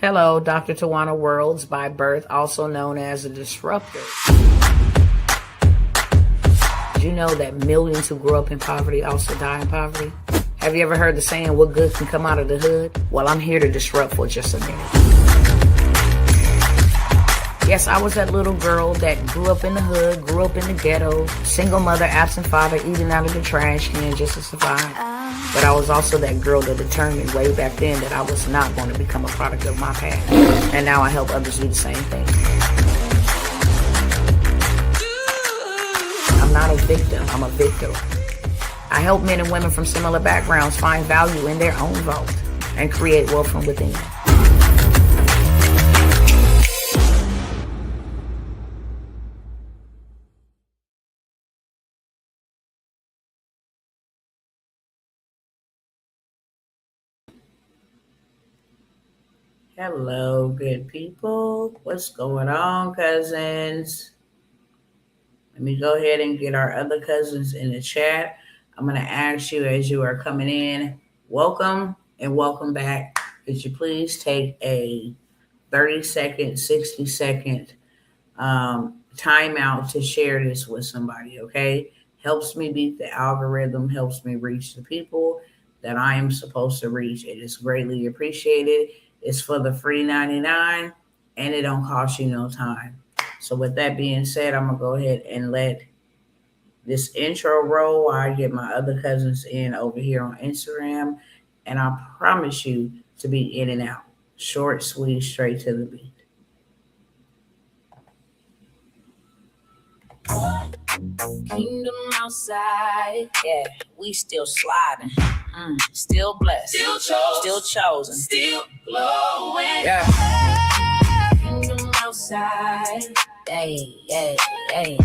Hello, Dr. Tawana Worlds, by birth also known as a disruptor. Did you know that millions who grew up in poverty also die in poverty? Have you ever heard the saying, what good can come out of the hood? Well, I'm here to disrupt for just a minute. Yes, I was that little girl that grew up in the hood, grew up in the ghetto, single mother, absent father, eating out of the trash can just to survive. But I was also that girl that determined way back then that I was not going to become a product of my past. And now I help others do the same thing. I'm not a victim, I'm a victor. I help men and women from similar backgrounds find value in their own vault and create wealth from within. Hello, good people. What's going on, cousins? Let me go ahead and get our other cousins in the chat. I'm going to ask you as you are coming in, welcome and welcome back. Could you please take a 30-second, 60-second time out to share this with somebody, okay? Helps me beat the algorithm, helps me reach the people that I am supposed to reach. It is greatly appreciated. It's for the free 99 and it don't cost you no time. So with that being said, I'm going to go ahead and let this intro roll while I get my other cousins in over here on Instagram. And I promise you to be in and out. Short, sweet, straight to the beat. Kingdom outside, yeah, we still sliding, still blessed, still chosen, still glowing, yeah. Kingdom outside, hey, hey, hey.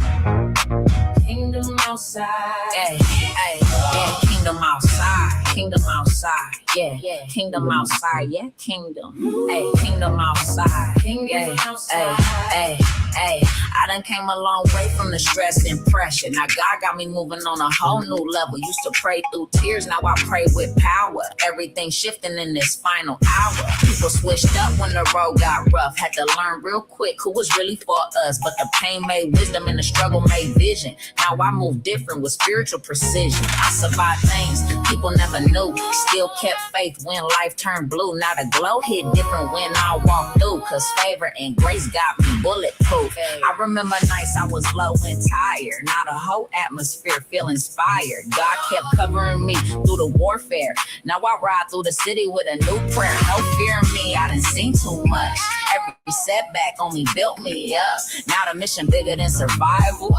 Kingdom outside, hey, hey, yeah. Kingdom outside, kingdom outside, yeah, yeah. Kingdom outside, yeah. Kingdom, hey, kingdom outside, yeah, hey, hey, hey. I done came a long way from the stress and pressure. Now God got me moving on a whole new level. Used to pray through tears, now I pray with power. Everything shifting in this final hour. People switched up when the road got rough. Had to learn real quick who was really for us. But the pain made wisdom and the struggle made vision. Now I move different with spiritual precision. I survived things people never knew. Still kept faith when life turned blue. Now the glow hit different when I walked through. Cause favor and grace got me bulletproof. I remember nights I was low and tired. Now the whole atmosphere feel inspired. God kept covering me through the warfare. Now I ride through the city with a new prayer. No fear in me, I done seen too much. Every setback only built me up. Now the mission bigger than survival.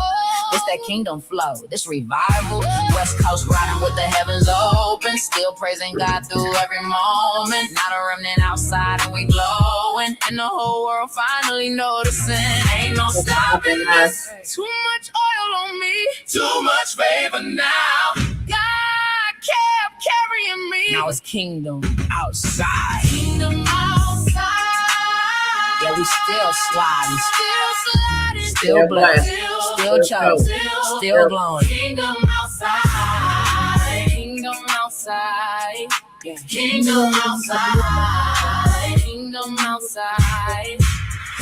This that kingdom flow, this revival. West Coast riding with the heavens open. Still praising God through every moment. Not a remnant outside and we glowing. And the whole world finally noticing. Ain't no stopping us. Too much oil on me. Too much favor now. God kept carrying me. Now it's kingdom outside. Kingdom outside. Yeah, we still sliding. Still sliding. Still blessed. Still chosen. Still glowing. Kingdom outside. Kingdom outside. Yeah. Kingdom outside. Kingdom outside.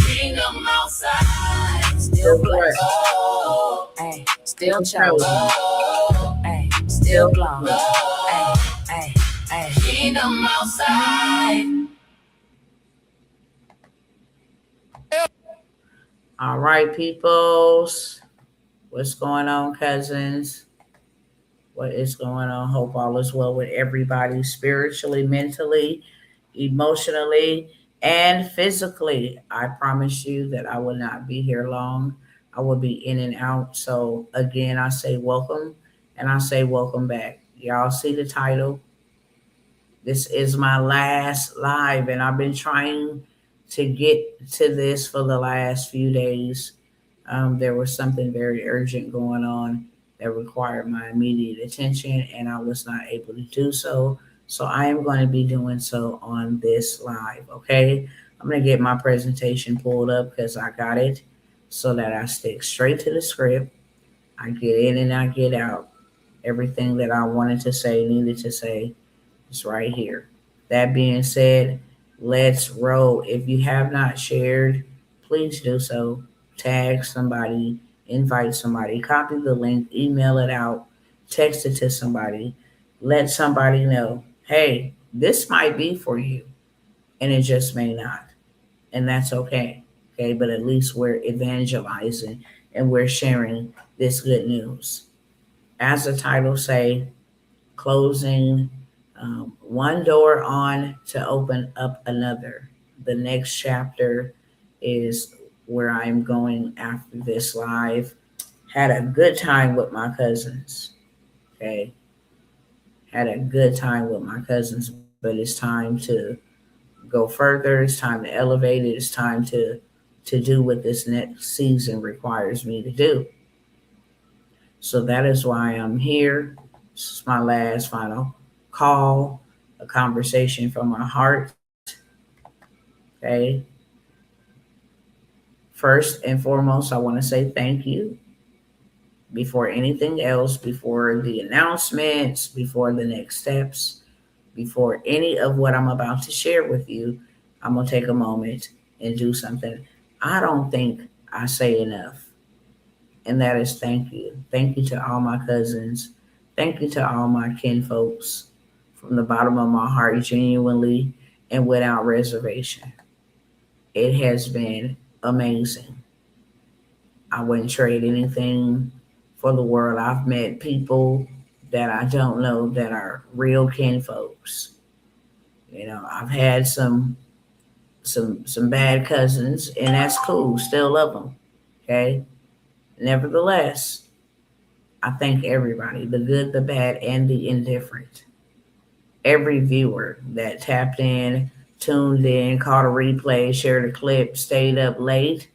Kingdom outside. Still blessed. Oh, hey, still chosen. Oh, hey, still glowing. Hey, hey, hey. Kingdom outside. All right, peoples. What's going on, cousins? What is going on? Hope all is well with everybody spiritually, mentally, emotionally, and physically. I promise you that I will not be here long. I will be in and out. So again, I say welcome and I say welcome back. Y'all see the title. This is my last live and I've been trying to get to this for the last few days. There was something very urgent going on that required my immediate attention and I was not able to do so. So I am going to be doing so on this live, okay? I'm going to get my presentation pulled up because I got it so that I stick straight to the script. I get in and I get out. Everything that I wanted to say, needed to say is right here. That being said, Let's roll. If you have not shared, please do so. Tag somebody, invite somebody, copy the link, email it out, text it to somebody. Let somebody know, hey, this might be for you, and it just may not. And that's okay. Okay, but at least we're evangelizing and we're sharing this good news. As the title say, closing one door on to open up another. The next chapter is where I'm going after this live. Had a good time with my cousins. Okay, had a good time with my cousins, but it's time to go further. It's time to elevate it. It's time to do what this next season requires me to do. So that is why I'm here. This is my last final call, a conversation from my heart. Okay. First and foremost, I want to say thank you before anything else, before the announcements, before the next steps, before any of what I'm about to share with you. I'm going to take a moment and do something I don't think I say enough. And that is thank you. Thank you to all my cousins. Thank you to all my kin folks from the bottom of my heart, genuinely and without reservation. It has been amazing. I wouldn't trade anything for the world. I've met people that I don't know that are real kin folks. I've had some bad cousins, and that's cool. Still love them. Okay. Nevertheless, I thank everybody, the good, the bad, and the indifferent. Every viewer that tapped in, tuned in, caught a replay, shared a clip, stayed up late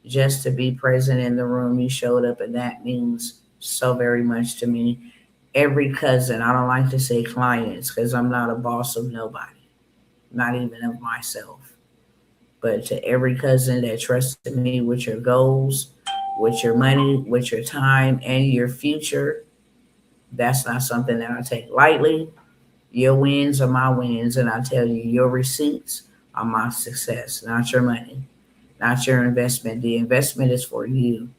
just to be present in the room. You showed up, and that means so very much to me. Every cousin, I don't like to say clients because I'm not a boss of nobody, not even of myself. But to every cousin that trusted me with your goals, with your money, with your time, and your future, that's not something that I take lightly. Your wins are my wins, and I tell you, your receipts are my success, not your money, not your investment. The investment is for you.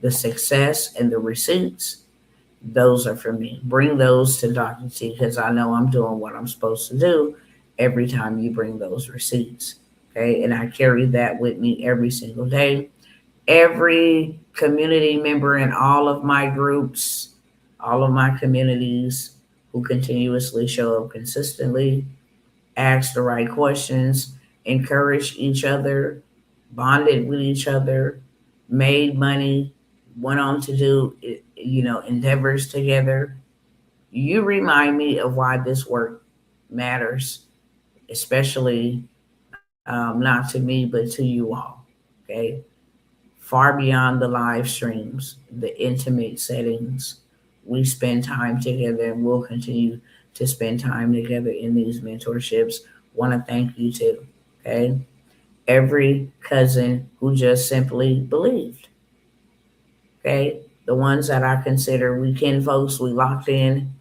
The success and the receipts, those are for me. Bring those to Dr. T because I know I'm doing what I'm supposed to do every time you bring those receipts. Okay, and I carry that with me every single day. Every community member in all of my groups, all of my communities who continuously show up consistently, ask the right questions, encourage each other, bonded with each other, made money, went on to do endeavors together. You remind me of why this work matters, especially not to me but to you all. Okay, far beyond the live streams, the intimate settings. We spend time together and we'll continue to spend time together in these mentorships. Want to thank you too. Okay. Every cousin who just simply believed. Okay. The ones that I consider we kin folks, we locked in,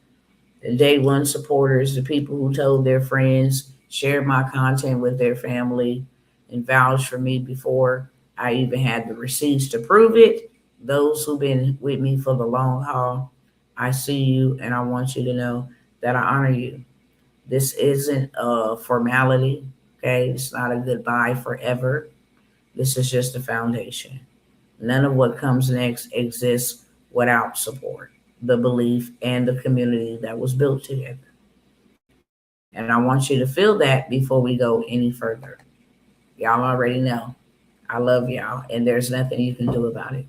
the day one supporters, the people who told their friends, shared my content with their family, and vouched for me before I even had the receipts to prove it. Those who've been with me for the long haul, I see you and I want you to know that I honor you. This isn't a formality, okay? It's not a goodbye forever. This is just a foundation. None of what comes next exists without support, the belief, and the community that was built together. And I want you to feel that before we go any further. Y'all already know. I love y'all, and there's nothing you can do about it.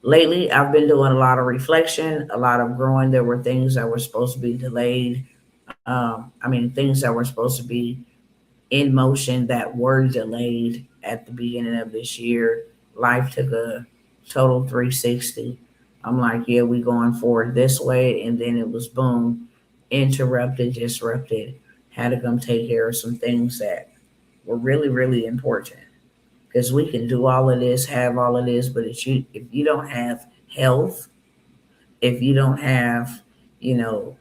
Lately, I've been doing a lot of reflection, a lot of growing. There were things that were supposed to be delayed. Things that were supposed to be in motion that were delayed at the beginning of this year. Life took a total 360. I'm like, yeah, we going forward this way. And then it was boom, interrupted, disrupted. Had to come take care of some things that were really, really important. Because we can do all of this, have all of this, but if you don't have health, if you don't have, you know,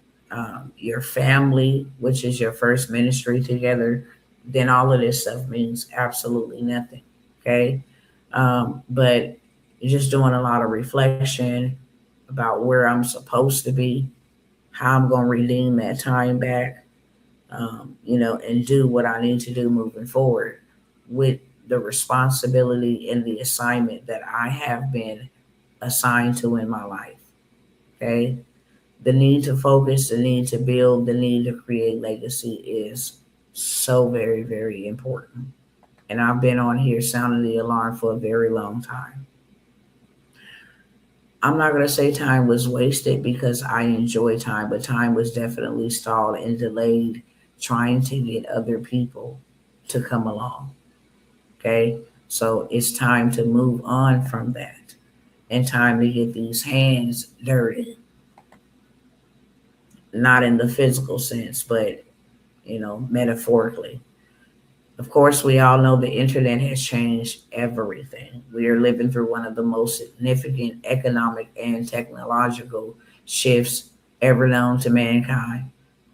your family, which is your first ministry together, then all of this stuff means absolutely nothing. Okay. But just doing a lot of reflection about where I'm supposed to be, how I'm going to redeem that time back, and do what I need to do moving forward with the responsibility and the assignment that I have been assigned to in my life. Okay. The need to focus, the need to build, the need to create legacy is so very, very important. And I've been on here sounding the alarm for a very long time. I'm not going to say time was wasted because I enjoy time, but time was definitely stalled and delayed trying to get other people to come along. Okay. So it's time to move on from that and time to get these hands dirty, not in the physical sense, but, metaphorically. Of course, we all know the internet has changed everything. We are living through one of the most significant economic and technological shifts ever known to mankind.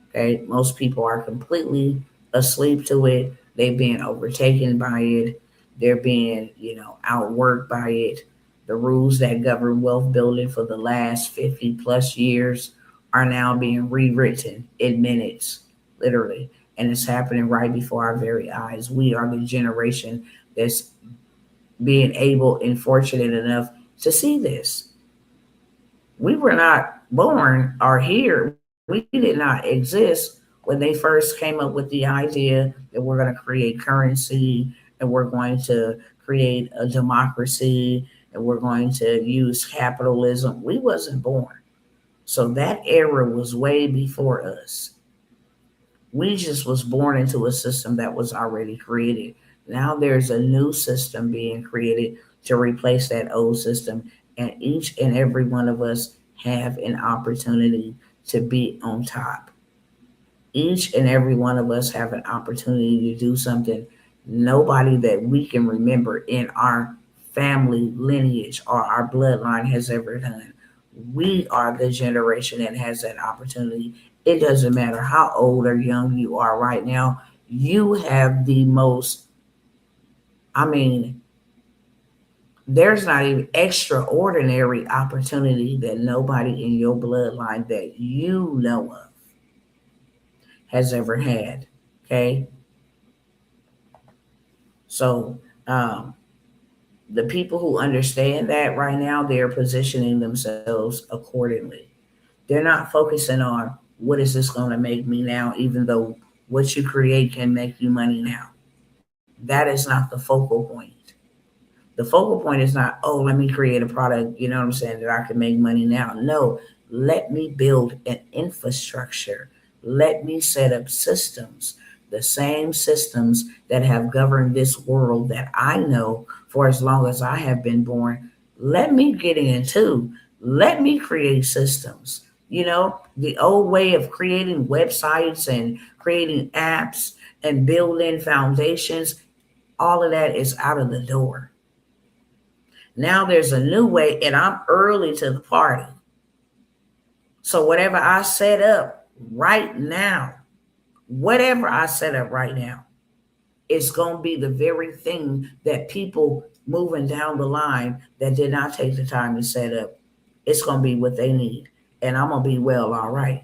Okay, most people are completely asleep to it. They've been overtaken by it. They're being, outworked by it. The rules that govern wealth building for the last 50 plus years are now being rewritten in minutes, literally. And it's happening right before our very eyes. We are the generation that's being able and fortunate enough to see this. We were not born or here. We did not exist when they first came up with the idea that we're going to create currency and we're going to create a democracy and we're going to use capitalism. We wasn't born. So that era was way before us. We just was born into a system that was already created. Now there's a new system being created to replace that old system, and each and every one of us have an opportunity to be on top. Each and every one of us have an opportunity to do something nobody that we can remember in our family lineage or our bloodline has ever done. We are the generation that has that opportunity. It doesn't matter how old or young you are right now. You have the most, I mean, there's not even extraordinary opportunity that nobody in your bloodline that you know of has ever had. Okay. So, the people who understand that right now, they're positioning themselves accordingly. They're not focusing on what is this going to make me now, even though what you create can make you money now. That is not the focal point. The focal point is not, oh, let me create a product, you know what I'm saying, that I can make money now. No, let me build an infrastructure. Let me set up systems, the same systems that have governed this world that I know for as long as I have been born. Let me get in too. Let me create systems. The old way of creating websites and creating apps and building foundations, all of that is out of the door. Now there's a new way, and I'm early to the party. So whatever I set up right now, it's going to be the very thing that people moving down the line that did not take the time to set up, it's going to be what they need. And I'm going to be well, all right.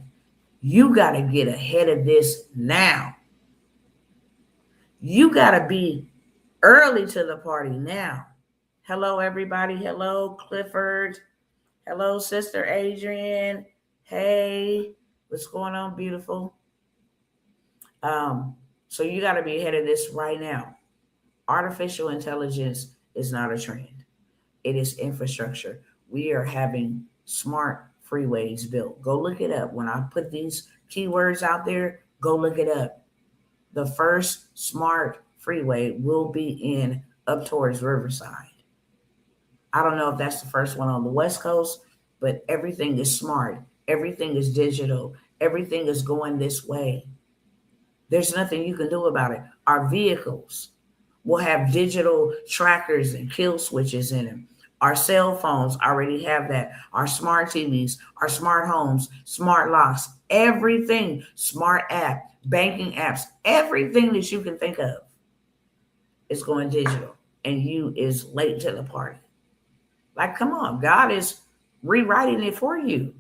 You got to get ahead of this now. You got to be early to the party now. Hello, everybody. Hello, Clifford. Hello, Sister Adrian. Hey, what's going on, beautiful? So you got to be ahead of this right now. Artificial intelligence is not a trend. It is infrastructure. We are having smart freeways built. Go look it up. When I put these keywords out there, go look it up. The first smart freeway will be in up towards Riverside. I don't know if that's the first one on the West Coast, but everything is smart. Everything is digital. Everything is going this way. There's nothing you can do about it. Our vehicles will have digital trackers and kill switches in them. Our cell phones already have that. Our smart TVs, our smart homes, smart locks, Everything, smart app, banking apps, everything that you can think of is going digital, and you is late to the party. Like, come on, God is rewriting it for you.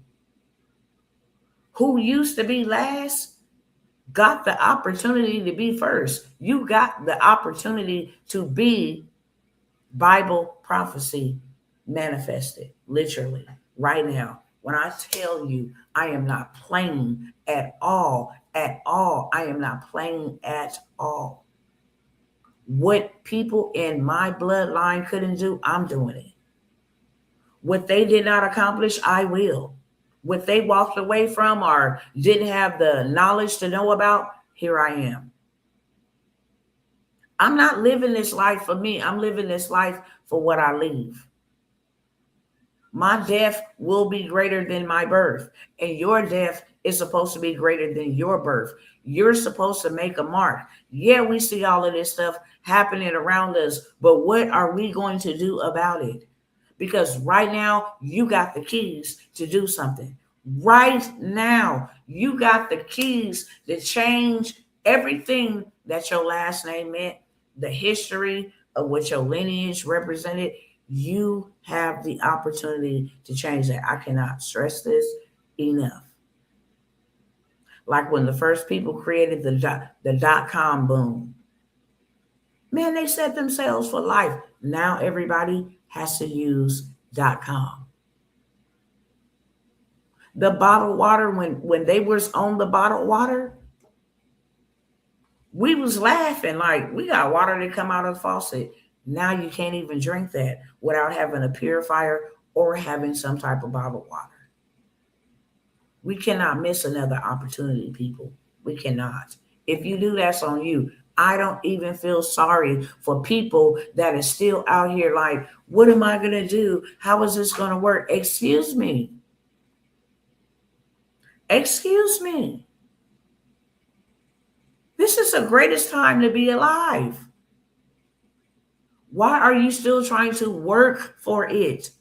Who used to be last got the opportunity to be first. You got the opportunity to be Bible prophecy manifested, literally, right now. When I tell you, I am not playing at all, at all. I am not playing at all. What people in my bloodline couldn't do, I'm doing it. What they did not accomplish, I will. What they walked away from or didn't have the knowledge to know about, here I am. I'm not living this life for me. I'm living this life for what I leave. My death will be greater than my birth, and your death is supposed to be greater than your birth. You're supposed to make a mark. Yeah, we see all of this stuff happening around us, but what are we going to do about it? Because right now, you got the keys to do something. Right now, you got the keys to change everything that your last name meant, the history of what your lineage represented. You have the opportunity to change that. I cannot stress this enough. Like when the first people created the dot-com boom, man, they set themselves for life. Now everybody has to use .com. The bottled water, when they was on the bottled water, we was laughing like we got water that come out of the faucet. Now you can't even drink that without having a purifier or having some type of bottled water. We cannot miss another opportunity, people. We cannot. If you do, that's on you. I don't even feel sorry for people that are still out here like, what am I going to do? How is this going to work? Excuse me. Excuse me. This is the greatest time to be alive. Why are you still trying to work for it?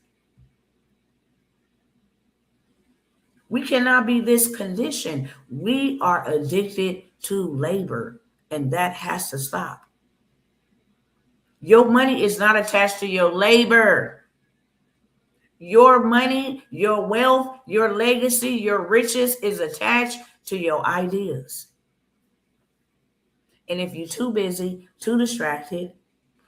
We cannot be this conditioned. We are addicted to labor, and that has to stop. Your money is not attached to your labor. Your money, your wealth, your legacy, your riches is attached to your ideas. And if you're too busy, too distracted,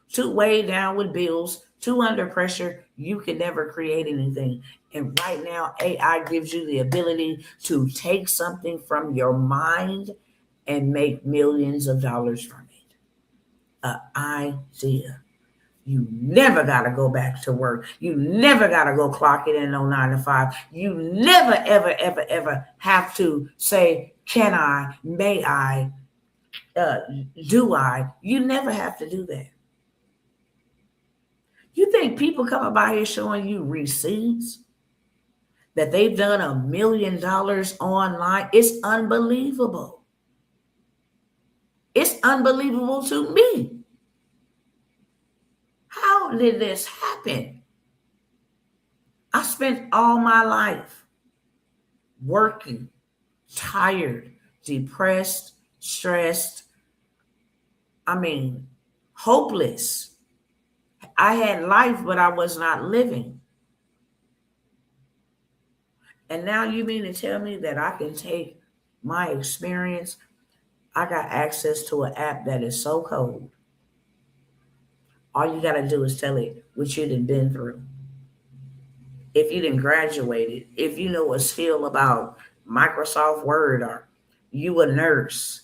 too weighed down with bills, too under pressure, you can never create anything. And right now, AI gives you the ability to take something from your mind and make millions of dollars from it. An idea. You never got to go back to work. You never got to go clock it in on 9 to 5. You never, ever, ever, ever have to say, can I, may I, do I? You never have to do that. You think people come by here showing you receipts that they've done $1 million online? It's unbelievable. It's unbelievable to me. How did this happen? I spent all my life working, tired, depressed, stressed. Hopeless. I had life, but I was not living. And now you mean to tell me that I can take my experience? I got access to an app that is so cold. All you got to do is tell it what you done been through. If you didn't graduate, if you know a skill about Microsoft Word, or you a nurse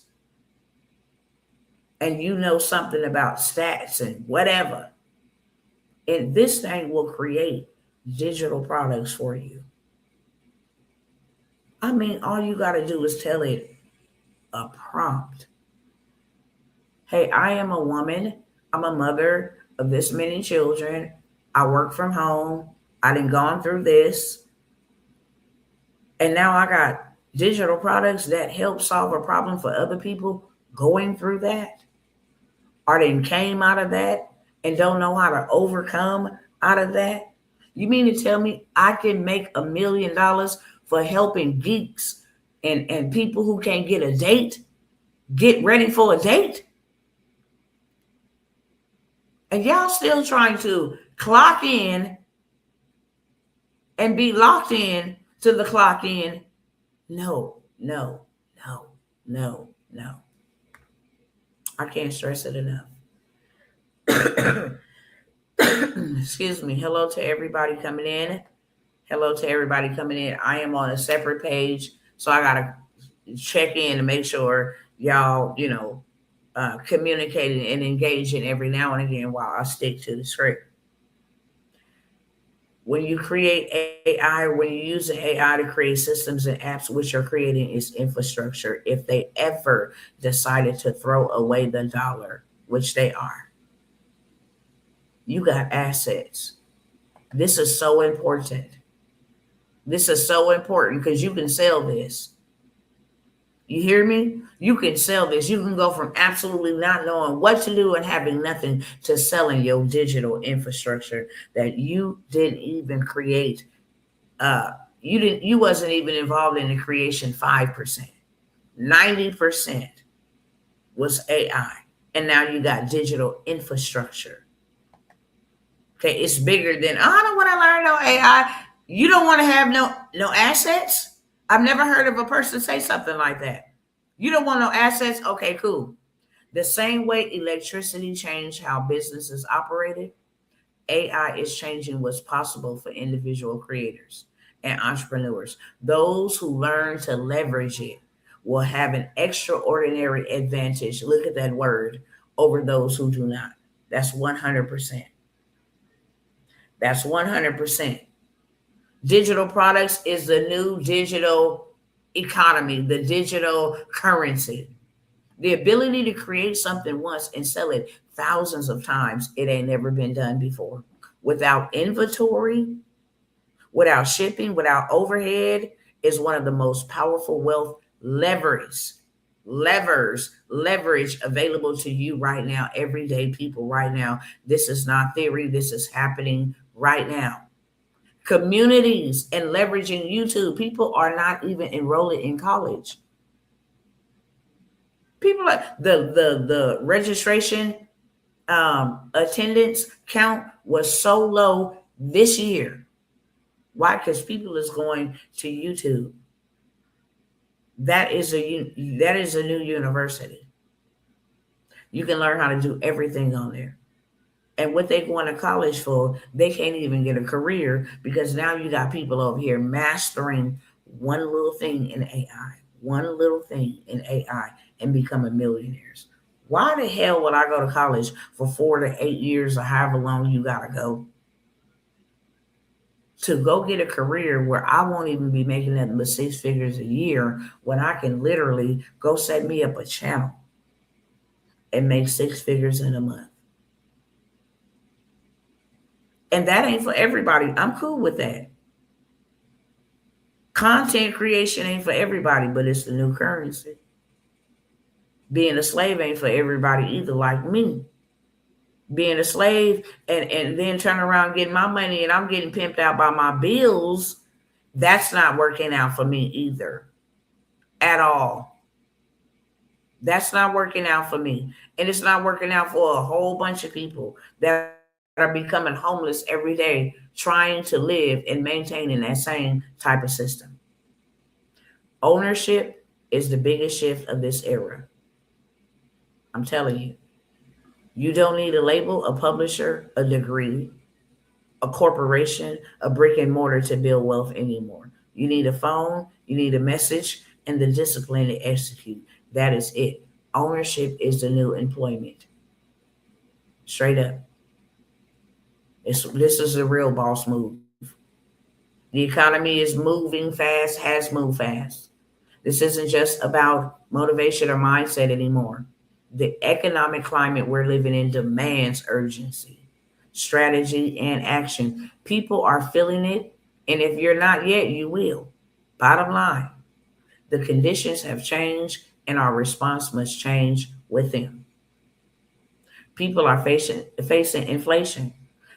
and you know something about stats and whatever, and this thing will create digital products for you. All you got to do is tell it a prompt. Hey, I am a woman. I'm a mother of this many children. I work from home. I done gone through this. And now I got digital products that help solve a problem for other people going through that. Or they came out of that and don't know how to overcome out of that. You mean to tell me I can make $1 million for helping geeks and people who can't get a date get ready for a date. And y'all still trying to clock in and be locked in to the clock in. No, no, no, no, no. I can't stress it enough. Excuse me. Hello to everybody coming in. Hello to everybody coming in. I am on a separate page, so I gotta check in to make sure y'all, communicating and engaging every now and again while I stick to the script. When you create AI, when you use AI to create systems and apps, what you're creating is infrastructure. If they ever decided to throw away the dollar, which they are, you got assets. This is so important. This is so important because you can sell this. You hear me? You can sell this. You can go from absolutely not knowing what to do and having nothing to selling your digital infrastructure that you didn't even create. You wasn't even involved in the creation 5%. 90% was AI. And now you got digital infrastructure. Okay, it's bigger than I don't want to learn no AI. You don't want to have no assets? I've never heard of a person say something like that. You don't want no assets? Okay, cool. The same way electricity changed how businesses operated, AI is changing what's possible for individual creators and entrepreneurs. Those who learn to leverage it will have an extraordinary advantage. Look at that word, over those who do not. That's 100%. That's 100%. Digital products is the new digital economy, the digital currency. The ability to create something once and sell it thousands of times, it ain't never been done before. Without inventory, without shipping, without overhead, is one of the most powerful wealth leverage available to you right now, everyday people right now. This is not theory. This is happening right now. Communities and leveraging YouTube. People are not even enrolling in college. People are the registration attendance count was so low this year. Why? Because people is going to YouTube. That is a new university. You can learn how to do everything on there. And what they going to college for, they can't even get a career because now you got people over here mastering one little thing in AI, and becoming millionaires. Why the hell would I go to college for 4 to 8 years or however long you got to go to go get a career where I won't even be making nothing but 6 figures a year when I can literally go set me up a channel and make 6 figures in a month? And that ain't for everybody. I'm cool with that. Content creation ain't for everybody, but it's the new currency. Being a slave ain't for everybody either, like me. Being a slave and then turn around getting my money and I'm getting pimped out by my bills, that's not working out for me either. At all. That's not working out for me. And it's not working out for a whole bunch of people that are becoming homeless every day, trying to live and maintaining that same type of system. Ownership is the biggest shift of this era. I'm telling you. You don't need a label, a publisher, a degree, a corporation, a brick and mortar to build wealth anymore. You need a phone, you need a message, and the discipline to execute. That is it. Ownership is the new employment. Straight up. This is a real boss move. The economy is moving fast, has moved fast. This isn't just about motivation or mindset anymore. The economic climate we're living in demands urgency, strategy, and action. People are feeling it, and if you're not yet, you will. Bottom line, the conditions have changed, and our response must change with them. People are facing inflation.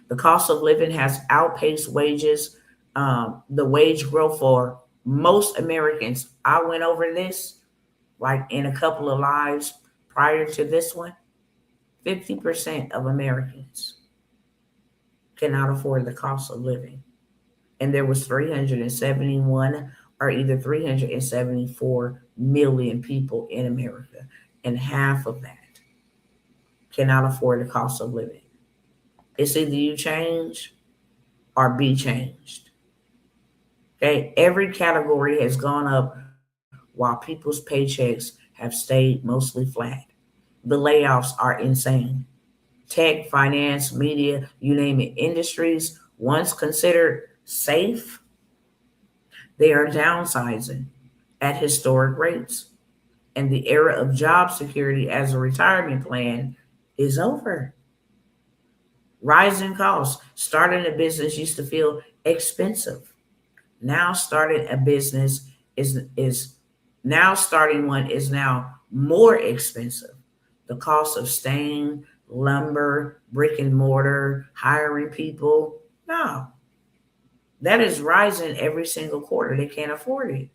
The cost of living has outpaced wages, the wage growth for Most Americans, I went over this like in a couple of lives prior to this one. 50% of Americans cannot afford the cost of living. And there was 371 or either 374 million people in America. And half of that cannot afford the cost of living. It's either you change or be changed. Okay, every category has gone up while people's paychecks have stayed mostly flat. The layoffs are insane. Tech, finance, media, you name it, industries once considered safe, they are downsizing at historic rates. And the era of job security as a retirement plan is over. Rising costs. Starting a business used to feel expensive. Now starting a business is now starting one is now more expensive. The cost of staying, lumber, brick and mortar, hiring people. No, that is rising every single quarter. They can't afford it.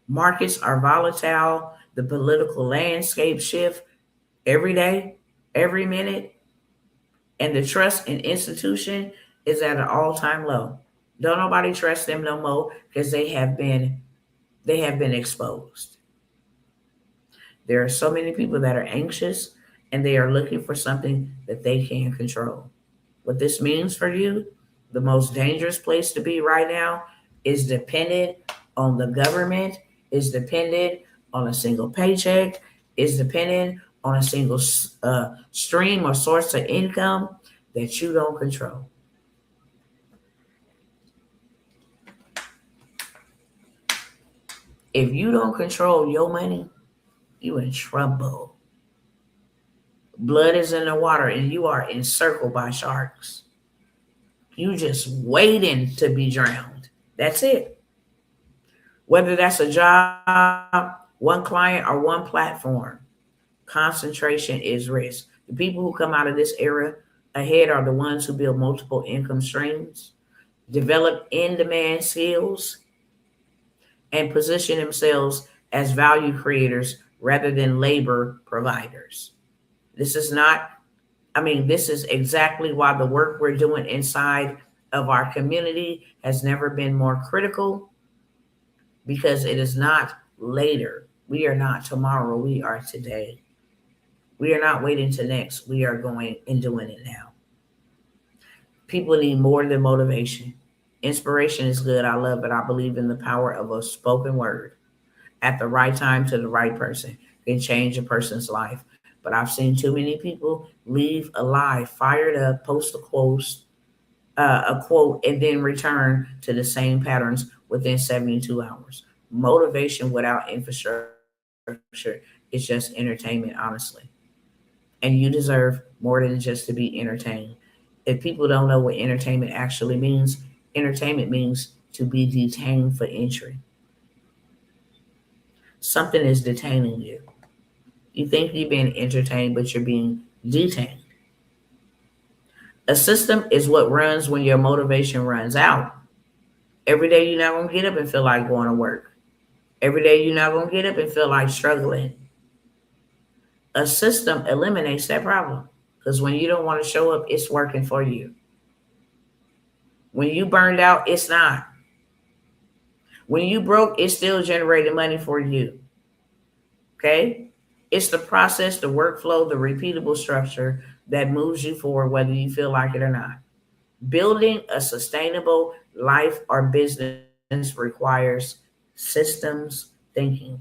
Markets are volatile. The political landscape shift every day, every minute, and the trust in institution is at an all-time low. Don't nobody trust them no more because they have been exposed. There are so many people that are anxious and they are looking for something that they can control. What this means for you, the most dangerous place to be right now is dependent on the government, is dependent on a single paycheck, is dependent on a single stream or source of income that you don't control. If you don't control your money, you in trouble. Blood is in the water and you are encircled by sharks. You just waiting to be drowned. That's it. Whether that's a job, one client, or one platform, concentration is risk. The people who come out of this era ahead are the ones who build multiple income streams, develop in demand skills, and position themselves as value creators rather than labor providers. This is not, this is exactly why the work we're doing inside of our community has never been more critical because it is not later. We are not tomorrow. We are today. We are not waiting to next. We are going and doing it now. People need more than motivation. Inspiration is good. I love it. I believe in the power of a spoken word at the right time to the right person can change a person's life. But I've seen too many people leave alive, fired up, post a quote, and then return to the same patterns within 72 hours. Motivation without infrastructure is just entertainment, honestly. And you deserve more than just to be entertained. If people don't know what entertainment actually means, entertainment means to be detained for entry. Something is detaining you. You think you're being entertained, but you're being detained. A system is what runs when your motivation runs out. Every day you're not going to get up and feel like going to work. Every day you're not going to get up and feel like struggling. A system eliminates that problem because when you don't want to show up, it's working for you. When you burned out, it's not. When you broke, it's still generating money for you. Okay? It's the process, the workflow, the repeatable structure that moves you forward, whether you feel like it or not. Building a sustainable life or business requires systems thinking.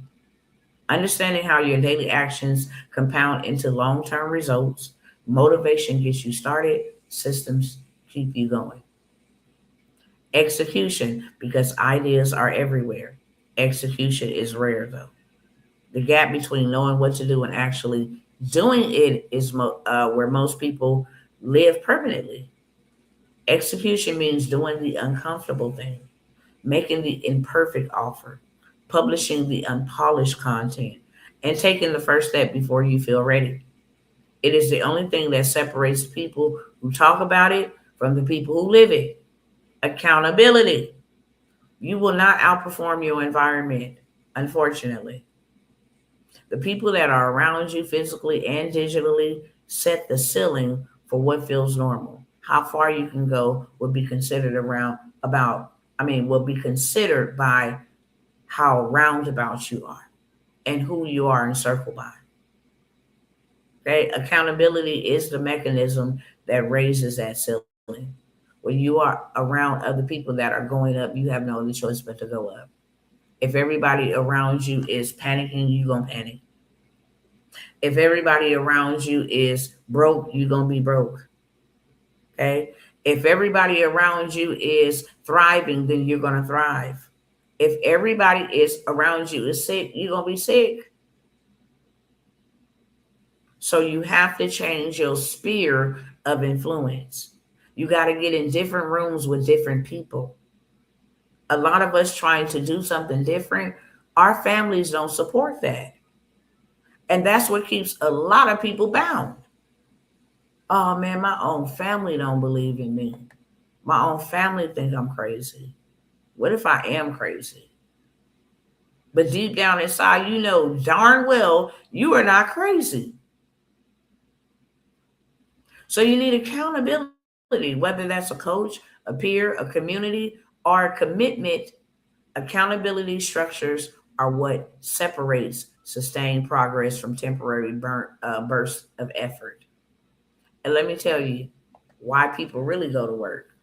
Understanding how your daily actions compound into long term results. Motivation gets you started, systems keep you going. Execution, because ideas are everywhere. Execution is rare though. The gap between knowing what to do and actually doing it is where most people live permanently. Execution means doing the uncomfortable thing, making the imperfect offer, publishing the unpolished content, and taking the first step before you feel ready. It is the only thing that separates people who talk about it from the people who live it. Accountability. You will not outperform your environment, unfortunately. The people that are around you physically and digitally set the ceiling for what feels normal. How far you can go will be considered will be considered by how roundabout you are and who you are encircled by. Okay, accountability is the mechanism that raises that ceiling. When you are around other people that are going up, you have no other choice but to go up. If everybody around you is panicking, you gonna panic. If everybody around you is broke, you gonna be broke. Okay. If everybody around you is thriving, then you're gonna thrive. If everybody is around you is sick, you're gonna be sick. So you have to change your sphere of influence. You got to get in different rooms with different people. A lot of us trying to do something different, our families don't support that. And that's what keeps a lot of people bound. Oh man, my own family don't believe in me. My own family think I'm crazy. What if I am crazy? But deep down inside, you know darn well you are not crazy. So you need accountability, whether that's a coach, a peer, a community, or a commitment. Accountability structures are what separates sustained progress from temporary bursts of effort. And let me tell you why people really go to work.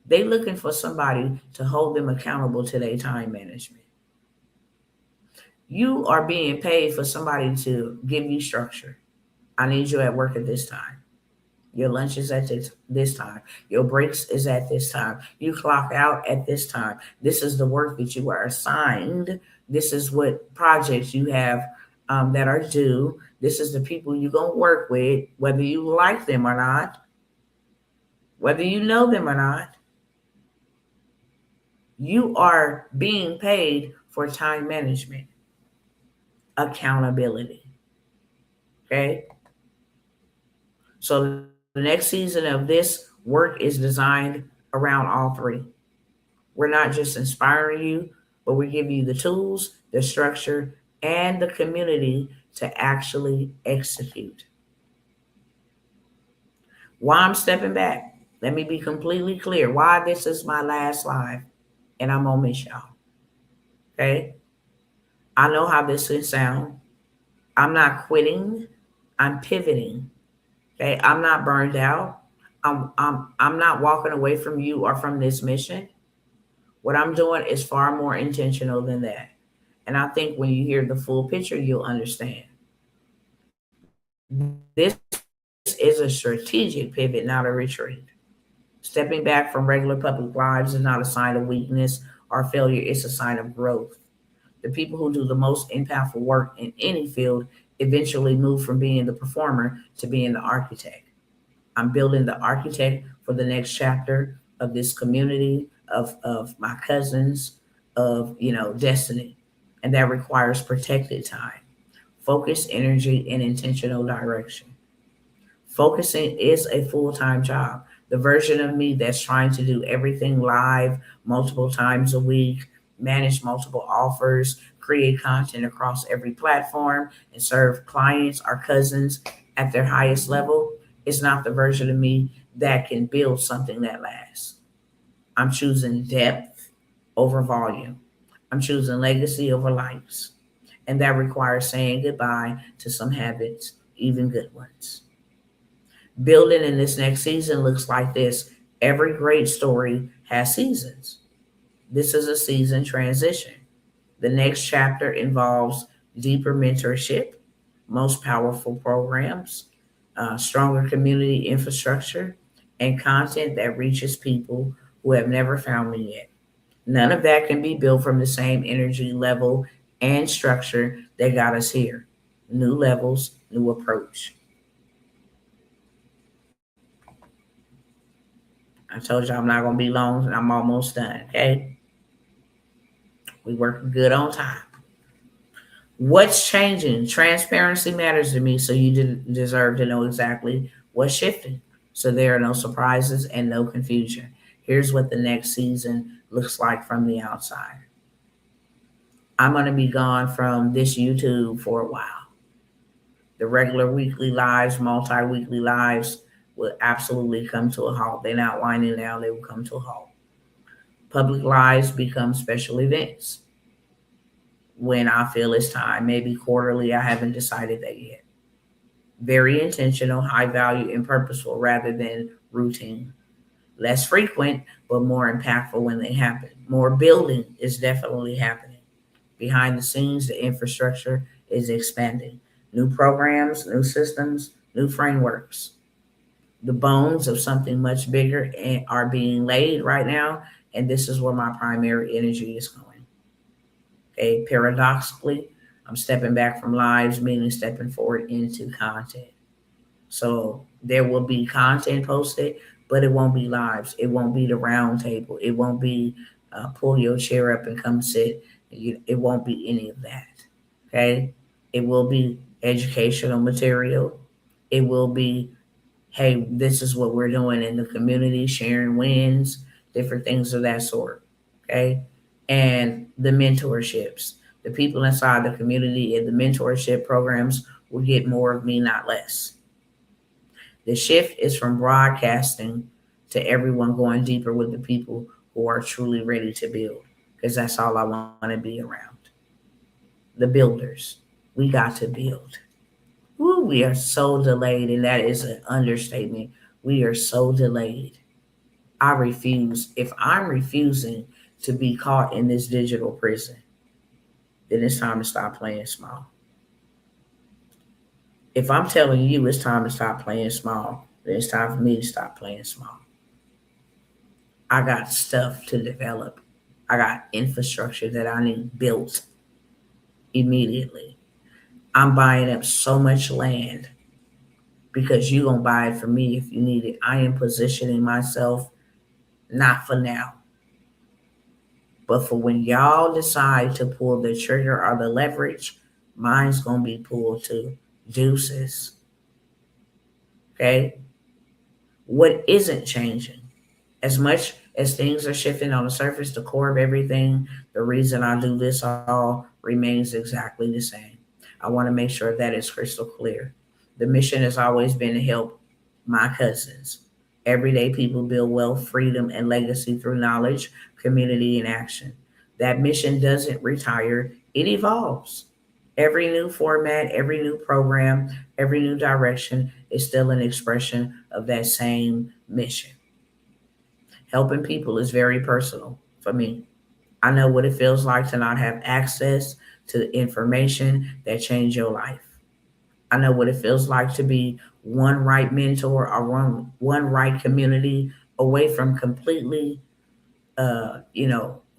They looking for somebody to hold them accountable to their time management. You are being paid for somebody to give you structure. I need you at work at this time. Your lunch is at this time. Your breaks is at this time. You clock out at this time. This is the work that you are assigned. This is what projects you have that are due. This is the people you're going to work with, whether you like them or not, whether you know them or not. You are being paid for time management, accountability. Okay? So the next season of this work is designed around all three. We're not just inspiring you, but we're giving you the tools, the structure, and the community to actually execute. Why I'm stepping back? Let me be completely clear why this is my last live and I'm gonna miss y'all. Okay? I know how this can sound. I'm not quitting, I'm pivoting. Okay, I'm not burned out. I'm not walking away from you or from this mission. What I'm doing is far more intentional than that. And I think when you hear the full picture, you'll understand. This is a strategic pivot, not a retreat. Stepping back from regular public lives is not a sign of weakness or failure, it's a sign of growth. The people who do the most impactful work in any field eventually move from being the performer to being the architect. I'm building the architect for the next chapter of this community, of my cousins, of destiny. And that requires protected time, focused energy, and intentional direction. Focusing is a full-time job. The version of me that's trying to do everything live multiple times a week, manage multiple offers, create content across every platform, and serve clients or cousins at their highest level is not the version of me that can build something that lasts. I'm choosing depth over volume. I'm choosing legacy over likes. And that requires saying goodbye to some habits, even good ones. Building in this next season looks like this. Every great story has seasons. This is a season transition. The next chapter involves deeper mentorship, most powerful programs, stronger community infrastructure, and content that reaches people who have never found me yet. None of that can be built from the same energy level and structure that got us here. New levels, new approach. I told you I'm not going to be long, and I'm almost done, okay? We working good on time. What's changing? Transparency matters to me, so you deserve to know exactly what's shifting. So there are no surprises and no confusion. Here's what the next season looks like from the outside. I'm going to be gone from this YouTube for a while. The regular weekly lives, multi-weekly lives will absolutely come to a halt. They're not winding down, they will come to a halt. Public lives become special events when I feel it's time, maybe quarterly. I haven't decided that yet. Very intentional, high value, and purposeful rather than routine. Less frequent, but more impactful when they happen. More building is definitely happening. Behind the scenes, the infrastructure is expanding. New programs, new systems, new frameworks. The bones of something much bigger are being laid right now, and this is where my primary energy is going. Okay, paradoxically, I'm stepping back from lives, meaning stepping forward into content. So there will be content posted, but it won't be lives. It won't be the round table. It won't be pull your chair up and come sit. It won't be any of that. Okay, it will be educational material. It will be, hey, this is what we're doing in the community, sharing wins, different things of that sort. Okay. And the mentorships, the people inside the community and the mentorship programs will get more of me, not less. The shift is from broadcasting to everyone going deeper with the people who are truly ready to build, because that's all I want to be around. The builders. We got to build. Woo, we are so delayed, and that is an understatement. We are so delayed. I refuse. If I'm refusing to be caught in this digital prison, then it's time to stop playing small. If I'm telling you it's time to stop playing small, then it's time for me to stop playing small. I got stuff to develop. I got infrastructure that I need built immediately. I'm buying up so much land because you're going to buy it from me if you need it. I am positioning myself not for now, but for when y'all decide to pull the trigger or the leverage, mine's going to be pulled too. Deuces. Okay? What isn't changing? As much as things are shifting on the surface, the core of everything, the reason I do this all remains exactly the same. I want to make sure that is crystal clear. The mission has always been to help my cousins, everyday people, build wealth, freedom, and legacy through knowledge, community, and action. That mission doesn't retire, it evolves. Every new format, every new program, every new direction is still an expression of that same mission. Helping people is very personal for me. I know what it feels like to not have access to information that change your life. I know what it feels like to be one right mentor or one right community away from completely,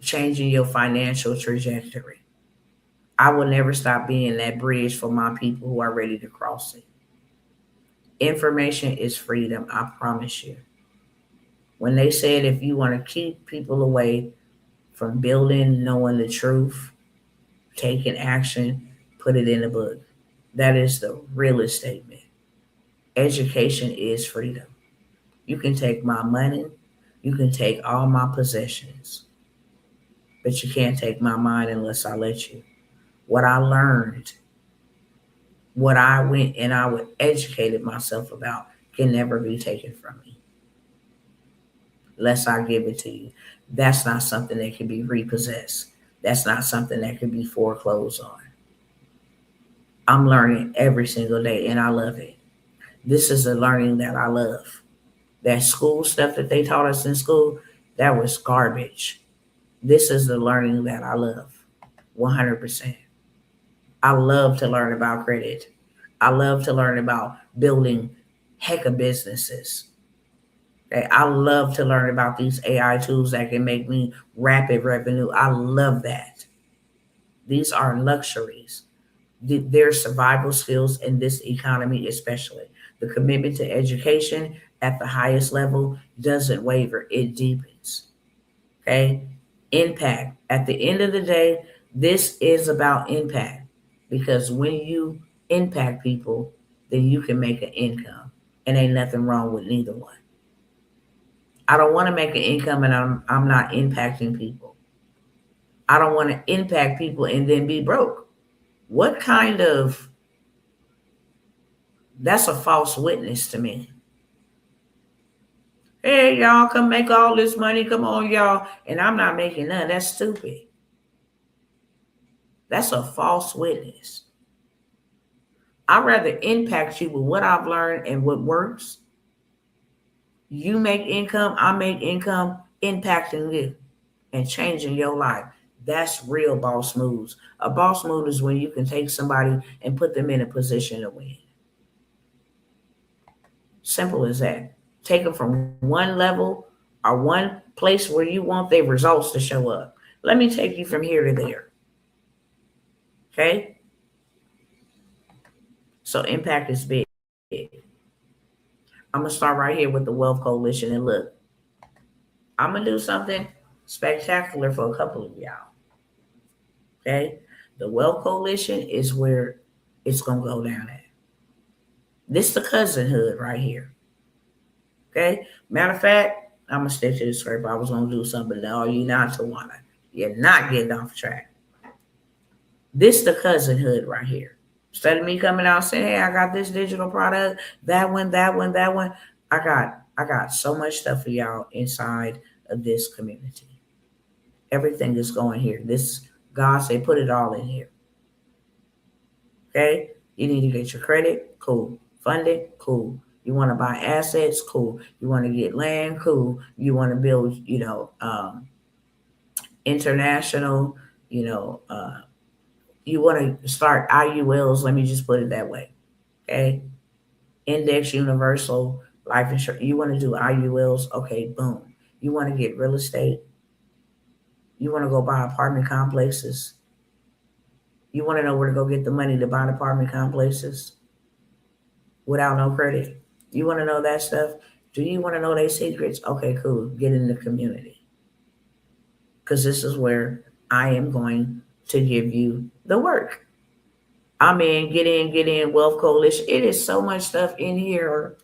changing your financial trajectory. I will never stop being that bridge for my people who are ready to cross it. Information is freedom, I promise you. When they said if you want to keep people away from building, knowing the truth, taking action, put it in a book. That is the realest statement. Education is freedom. You can take my money, you can take all my possessions, but you can't take my mind unless I let you. What I learned, what I went and I would educated myself about can never be taken from me unless I give it to you. That's not something that can be repossessed. That's not something that can be foreclosed on. I'm learning every single day and I love it. This is the learning that I love. That school stuff that they taught us in school, that was garbage. This is the learning that I love. 100%. I love to learn about credit. I love to learn about building heck of businesses. Okay? I love to learn about these AI tools that can make me rapid revenue. I love that. These are luxuries. Their survival skills in this economy, especially. The commitment to education at the highest level doesn't waver, it deepens. Okay? Impact. At the end of the day, this is about impact because when you impact people, then you can make an income. And ain't nothing wrong with neither one. I don't want to make an income and I'm not impacting people. I don't want to impact people and then be broke. What kind of That's a false witness to me. Hey, y'all, come make all this money. Come on, y'all. And I'm not making none. That's stupid. That's a false witness. I'd rather impact you with what I've learned and what works. You make income, I make income, impacting you and changing your life. That's real boss moves. A boss move is when you can take somebody and put them in a position to win. Simple as that. Take them from one level or one place where you want their results to show up. Let me take you from here to there. Okay? So impact is big. I'm going to start right here with the Wealth Coalition. And look, I'm going to do something spectacular for a couple of y'all. Okay? The Wealth Coalition is where it's going to go down at. This is the cousinhood right here. Okay? Matter of fact, I'm going to stick to the script. I was going to do something, but no, you're not to want to. You're not getting off track. This is the cousinhood right here. Instead of me coming out saying, hey, I got this digital product, that one. I got so much stuff for y'all inside of this community. Everything is going here. This God say put it all in here. Okay? You need to get your credit, cool. Funding, cool. You want to buy assets, cool. You want to get land, cool. You want to build, international, you want to start IULs. Let me just put it that way. Okay? Index Universal Life Insurance. You want to do IULs? Okay, boom. You want to get real estate? You want to go buy apartment complexes? You want to know where to go get the money to buy apartment complexes without no credit? You want to know that stuff? Do you want to know their secrets? Okay, cool. Get in the community. Because this is where I am going to give you the work. I'm in, get in, Wealth Coalition. It is so much stuff in here.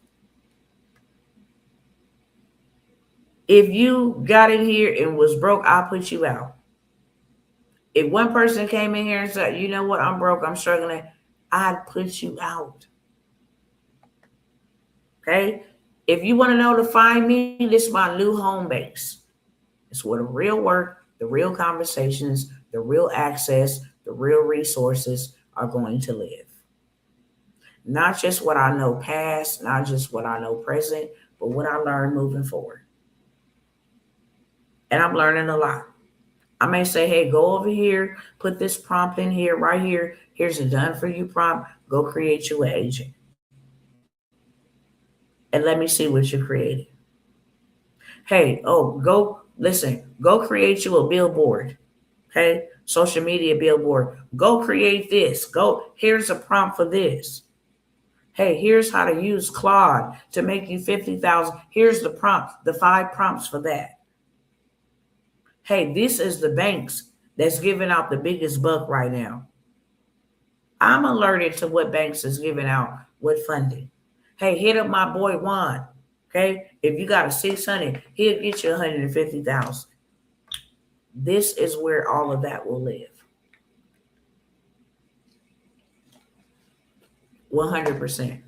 If you got in here and was broke, I'll put you out. If one person came in here and said, you know what, I'm broke, I'm struggling, I'd put you out. Okay? If you want to know to find me, this is my new home base. It's where the real work, the real conversations, the real access, the real resources are going to live. Not just what I know past, not just what I know present, but what I learned moving forward. And I'm learning a lot. I may say, hey, go over here, put this prompt in here, right here. Here's a done for you prompt. Go create you an agent. And let me see what you created. Hey, go create you a billboard. Okay? Social media billboard. Go create this. Here's a prompt for this. Hey, here's how to use Claude to make you 50,000. Here's the prompt, the 5 prompts for that. Hey, this is the banks that's giving out the biggest buck right now. I'm alerted to what banks is giving out, what funding. Hey, hit up my boy Juan. Okay, if you got a 600, he'll get you 150,000. This is where all of that will live. 100%.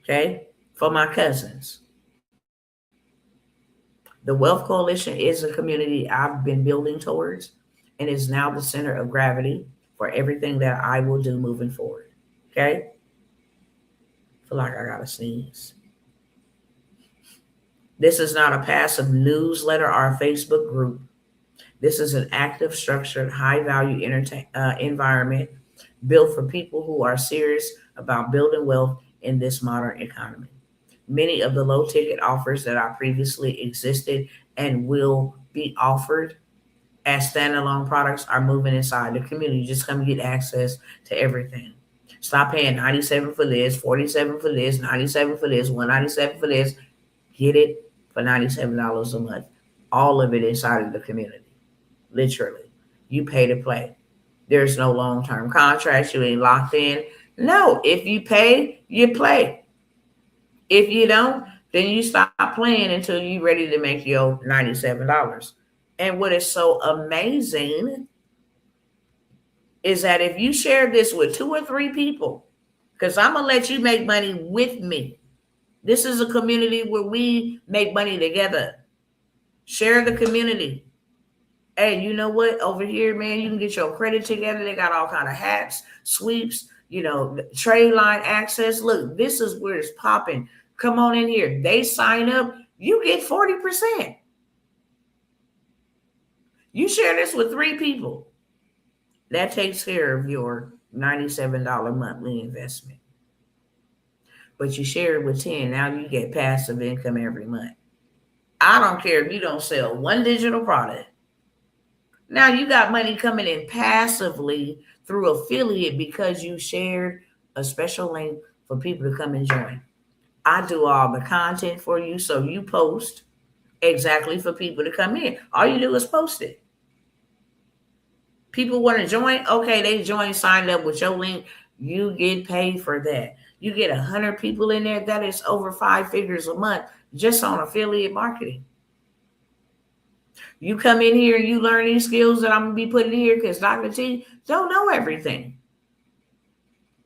Okay, for my cousins. The Wealth Coalition is a community I've been building towards and is now the center of gravity for everything that I will do moving forward. Okay? I feel like I gotta sneeze. This is not a passive newsletter or a Facebook group. This is an active, structured, high-value environment built for people who are serious about building wealth in this modern economy. Many of the low-ticket offers that I previously existed and will be offered as standalone products are moving inside the community. Just come get access to everything. Stop paying $97 for this, $47 for this, $97 for this, $197 for this. Get it for $97 a month. All of it inside of the community. Literally. You pay to play. There's no long-term contracts. You ain't locked in. No, if you pay, you play. If you don't, Then you stop playing until you're ready to make your $97. And what is so amazing is that if you share this with 2 or 3 people, because I'm going to let you make money with me. This is a community where we make money together. Share the community. Hey, you know what? Over here, man, you can get your credit together. They got all kind of hats, sweeps, trade line access. Look, this is where it's popping. Come on in here. They sign up, you get 40%. You share this with 3 people. That takes care of your $97 monthly investment. But you share it with 10. Now you get passive income every month. I don't care if you don't sell one digital product. Now you got money coming in passively through affiliate because you shared a special link for people to come and join. I do all the content for you, so you post exactly for people to come in. All you do is post it. People want to join. Okay, they joined, signed up with your link. You get paid for that. You get 100 people in there. That is over 5 figures a month just on affiliate marketing. You come in here and you learn these skills that I'm going to be putting here because Dr. T don't know everything.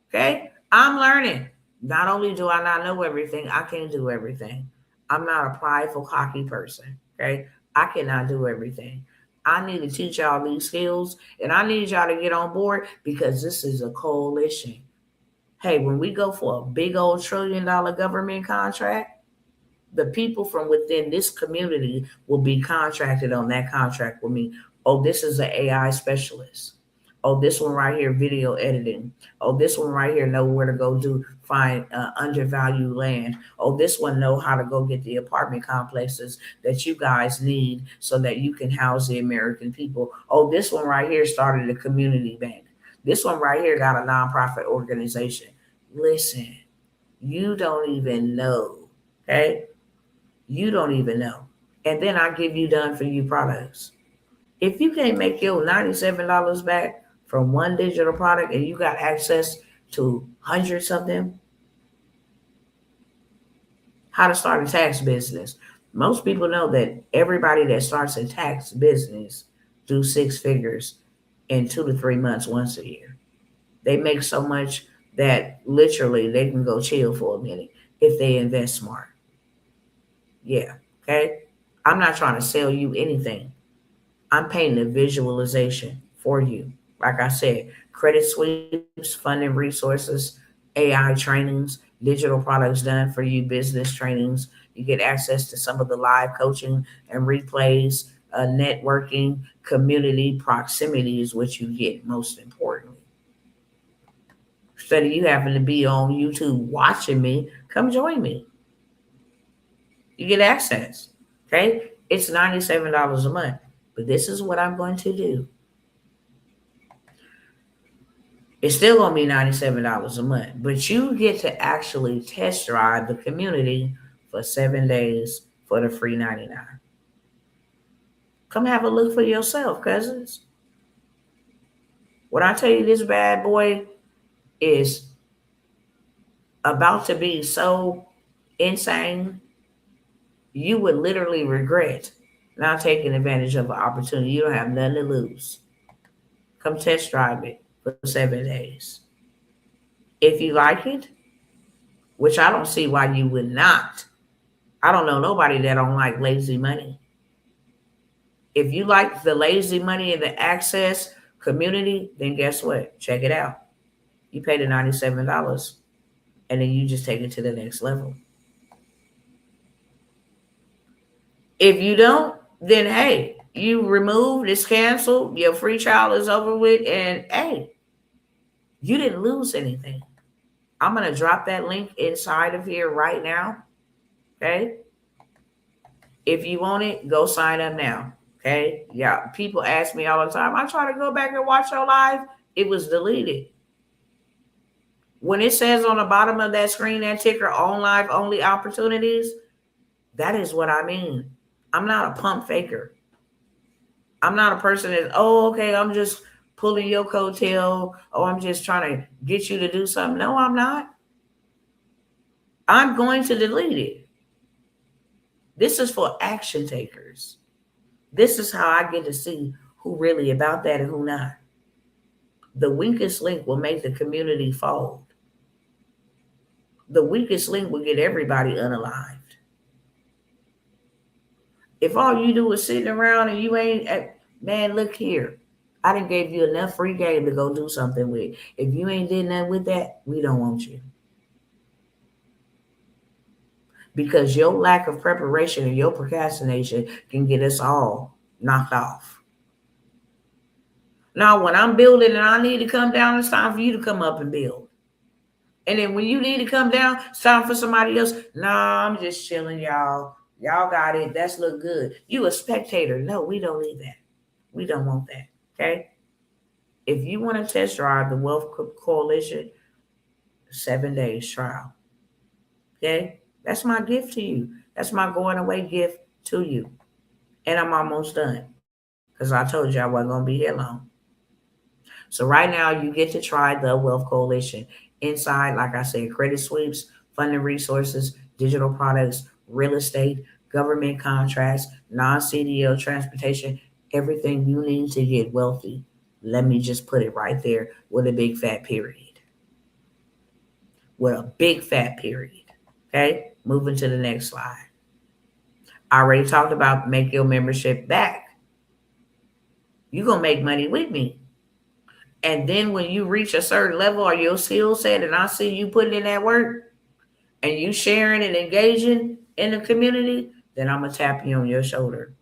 Okay? I'm learning. Not only do I not know everything, I can't do everything. I'm not a prideful, cocky person. Okay? I cannot do everything. I need to teach y'all these skills, and I need y'all to get on board because this is a coalition. Hey, when we go for a big old $1 trillion government contract, the people from within this community will be contracted on that contract with me. Oh, this is an AI specialist. Oh, this one right here, video editing. Oh, this one right here, know where to go find undervalued land. Oh, this one know how to go get the apartment complexes that you guys need so that you can house the American people. Oh, this one right here started a community bank. This one right here got a nonprofit organization. Listen, you don't even know, okay? You don't even know. And then I give you done for you products. If you can't make your $97 back from one digital product and you got access to hundreds of them, how to start a tax business. Most people know that everybody that starts a tax business do 6 figures in 2 to 3 months once a year. They make so much that literally they can go chill for a minute if they invest smart. Yeah, okay? I'm not trying to sell you anything. I'm painting a visualization for you. Like I said, credit sweeps, funding resources, AI trainings, digital products done for you, business trainings. You get access to some of the live coaching and replays, networking, community proximity is what you get most importantly. Instead of you having to be on YouTube watching me, come join me. You get access. Okay? It's $97 a month. But this is what I'm going to do. It's still going to be $97 a month. But you get to actually test drive the community for 7 days for the free 99. Come have a look for yourself, cousins. When I tell you this bad boy is about to be so insane, you would literally regret not taking advantage of an opportunity. You don't have nothing to lose. Come test drive it for 7 days. If you like it, which I don't see why you would not. I don't know nobody that don't like lazy money. If you like the lazy money and the access community, then guess what? Check it out. You pay the $97 and then you just take it to the next level. If you don't, then hey, you removed, it's canceled, your free trial is over with, and hey, you didn't lose anything. I'm going to drop that link inside of here right now. Okay? If you want it, go sign up now. Okay? Yeah, people ask me all the time. I try to go back and watch your live. It was deleted. When it says on the bottom of that screen, that ticker, on live only opportunities, that is what I mean. I'm not a pump faker. I'm not a person that, okay, I'm just pulling your coattail. Oh, I'm just trying to get you to do something. No, I'm not. I'm going to delete it. This is for action takers. This is how I get to see who really about that and who not. The weakest link will make the community fold. The weakest link will get everybody unalived. If all you do is sitting around and you ain't, man, look here. I done gave you enough free game to go do something with. If you ain't did nothing with that, we don't want you. Because your lack of preparation and your procrastination can get us all knocked off. Now, when I'm building and I need to come down, it's time for you to come up and build. And then when you need to come down, it's time for somebody else. Nah, I'm just chilling, y'all. Y'all got it. That's look good. You a spectator. No, we don't need that. We don't want that. Okay? If you want to test drive the Wealth Coalition, 7 days trial. Okay? That's my gift to you. That's my going away gift to you. And I'm almost done. Because I told you I wasn't going to be here long. So right now you get to try the Wealth Coalition. Inside, like I said, credit sweeps, funding resources, digital products, real estate, government contracts, non-CDL transportation, everything you need to get wealthy. Let me just put it right there with a big fat period. With a big fat period. Okay, moving to the next slide. I already talked about make your membership back. You're going to make money with me. And then when you reach a certain level or your skill set and I see you putting in that work and you sharing and engaging in the community, then I'm going to tap you on your shoulder.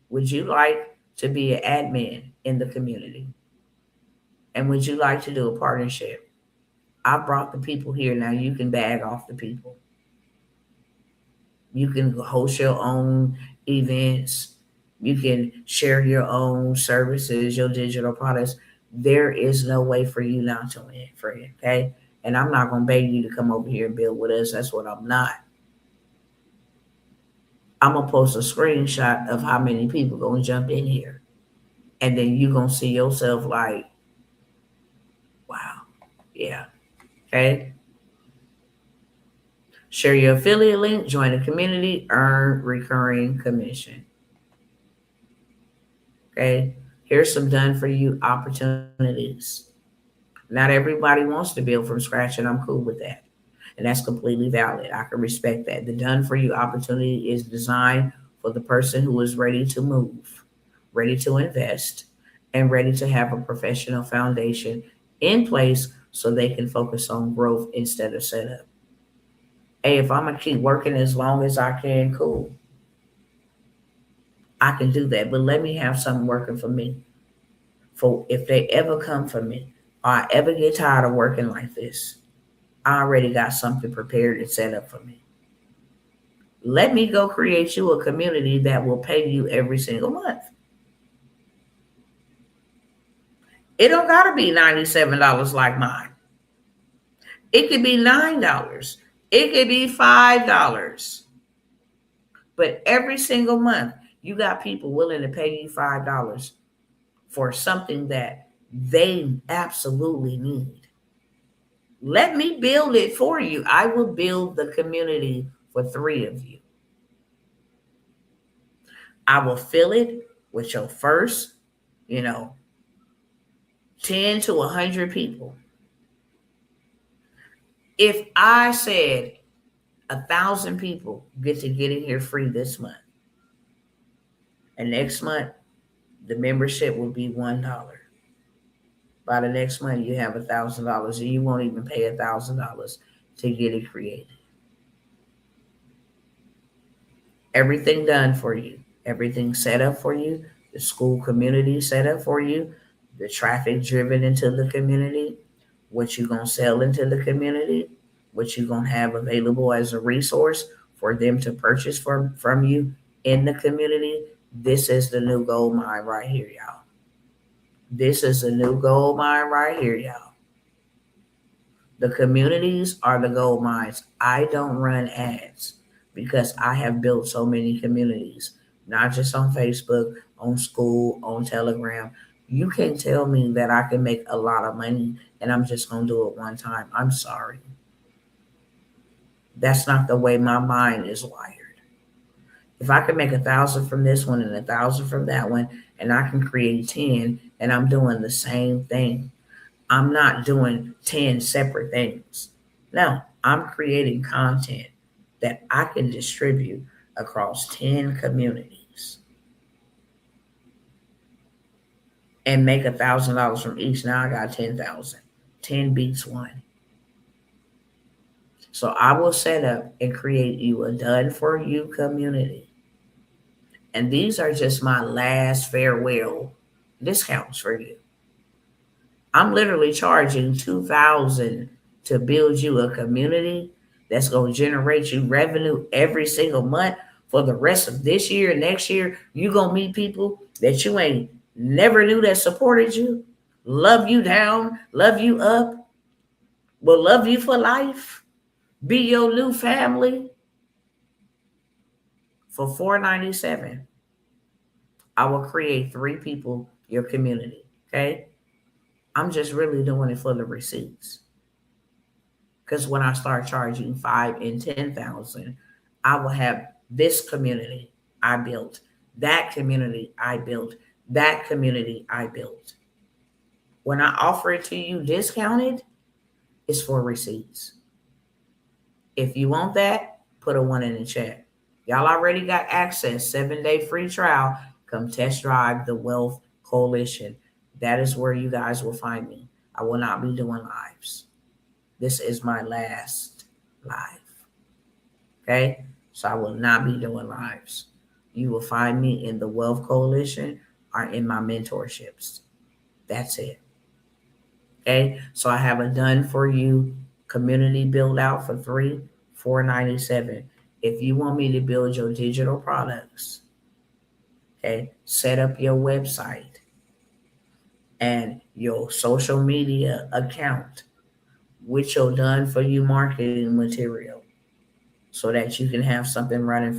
Would you like to be an admin in the community? And would you like to do a partnership? I brought the people here. Now you can bag off the people. You can host your own events. You can share your own services, your digital products. There is no way for you not to win, friend. Okay. And I'm not going to beg you to come over here and build with us. That's what I'm not. I'm going to post a screenshot of how many people going to jump in here. And then you're going to see yourself like, wow. Yeah. Okay. Share your affiliate link, join the community, earn recurring commission. Okay. Here's some done for you opportunities. Not everybody wants to build from scratch, and I'm cool with that. And that's completely valid. I can respect that. The done for you opportunity is designed for the person who is ready to move, ready to invest, and ready to have a professional foundation in place so they can focus on growth instead of setup. Hey, if I'm going to keep working as long as I can, cool. I can do that, but let me have something working for me. For if they ever come for me, or I ever get tired of working like this, I already got something prepared and set up for me. Let me go create you a community that will pay you every single month. It don't got to be $97 like mine. It could be $9. It could be $5. But every single month, you got people willing to pay you $5 for something that they absolutely need. Let me build it for you. I will build the community for 3 of you. I will fill it with your first, 10 to 100 people. If I said 1,000 people get to get in here free this month, and next month, the membership will be $1. By the next month, you have $1,000, and you won't even pay $1,000 to get it created. Everything done for you. Everything set up for you. The school community set up for you. The traffic driven into the community. What you going to sell into the community. What you going to have available as a resource for them to purchase from you in the community. This is the new gold mine right here, y'all. This is a new gold mine right here, y'all. The communities are the gold mines. I don't run ads because I have built so many communities, not just on Facebook, on school, on Telegram. You can't tell me that I can make a lot of money and I'm just going to do it one time. I'm sorry. That's not the way my mind is wired. If I can make 1,000 from this one and 1,000 from that one, and I can create 10, and I'm doing the same thing. I'm not doing 10 separate things. No, I'm creating content that I can distribute across 10 communities and make $1,000 from each. Now I got 10,000. 10 beats one. So I will set up and create you a done for you community. And these are just my last farewell discounts for you. I'm literally charging 2,000 to build you a community that's going to generate you revenue every single month for the rest of this year, next year. You're going to meet people that you ain't never knew that supported you, love you down, love you up, will love you for life, be your new family for $497. I will create 3 people your community. Okay. I'm just really doing it for the receipts. Because when I start charging 5 and 10,000, I will have this community I built, that community I built, that community I built. When I offer it to you discounted, it's for receipts. If you want that, put a 1 in the chat. Y'all already got access, 7-day free trial. Come test drive the Wealth Coalition. That is where you guys will find me. I will not be doing lives. This is my last live. Okay? So I will not be doing lives. You will find me in the Wealth Coalition or in my mentorships. That's it. Okay? So I have a done for you community build out for $497. If you want me to build your digital products, okay, set up your website and your social media account with your done for you marketing material so that you can have something running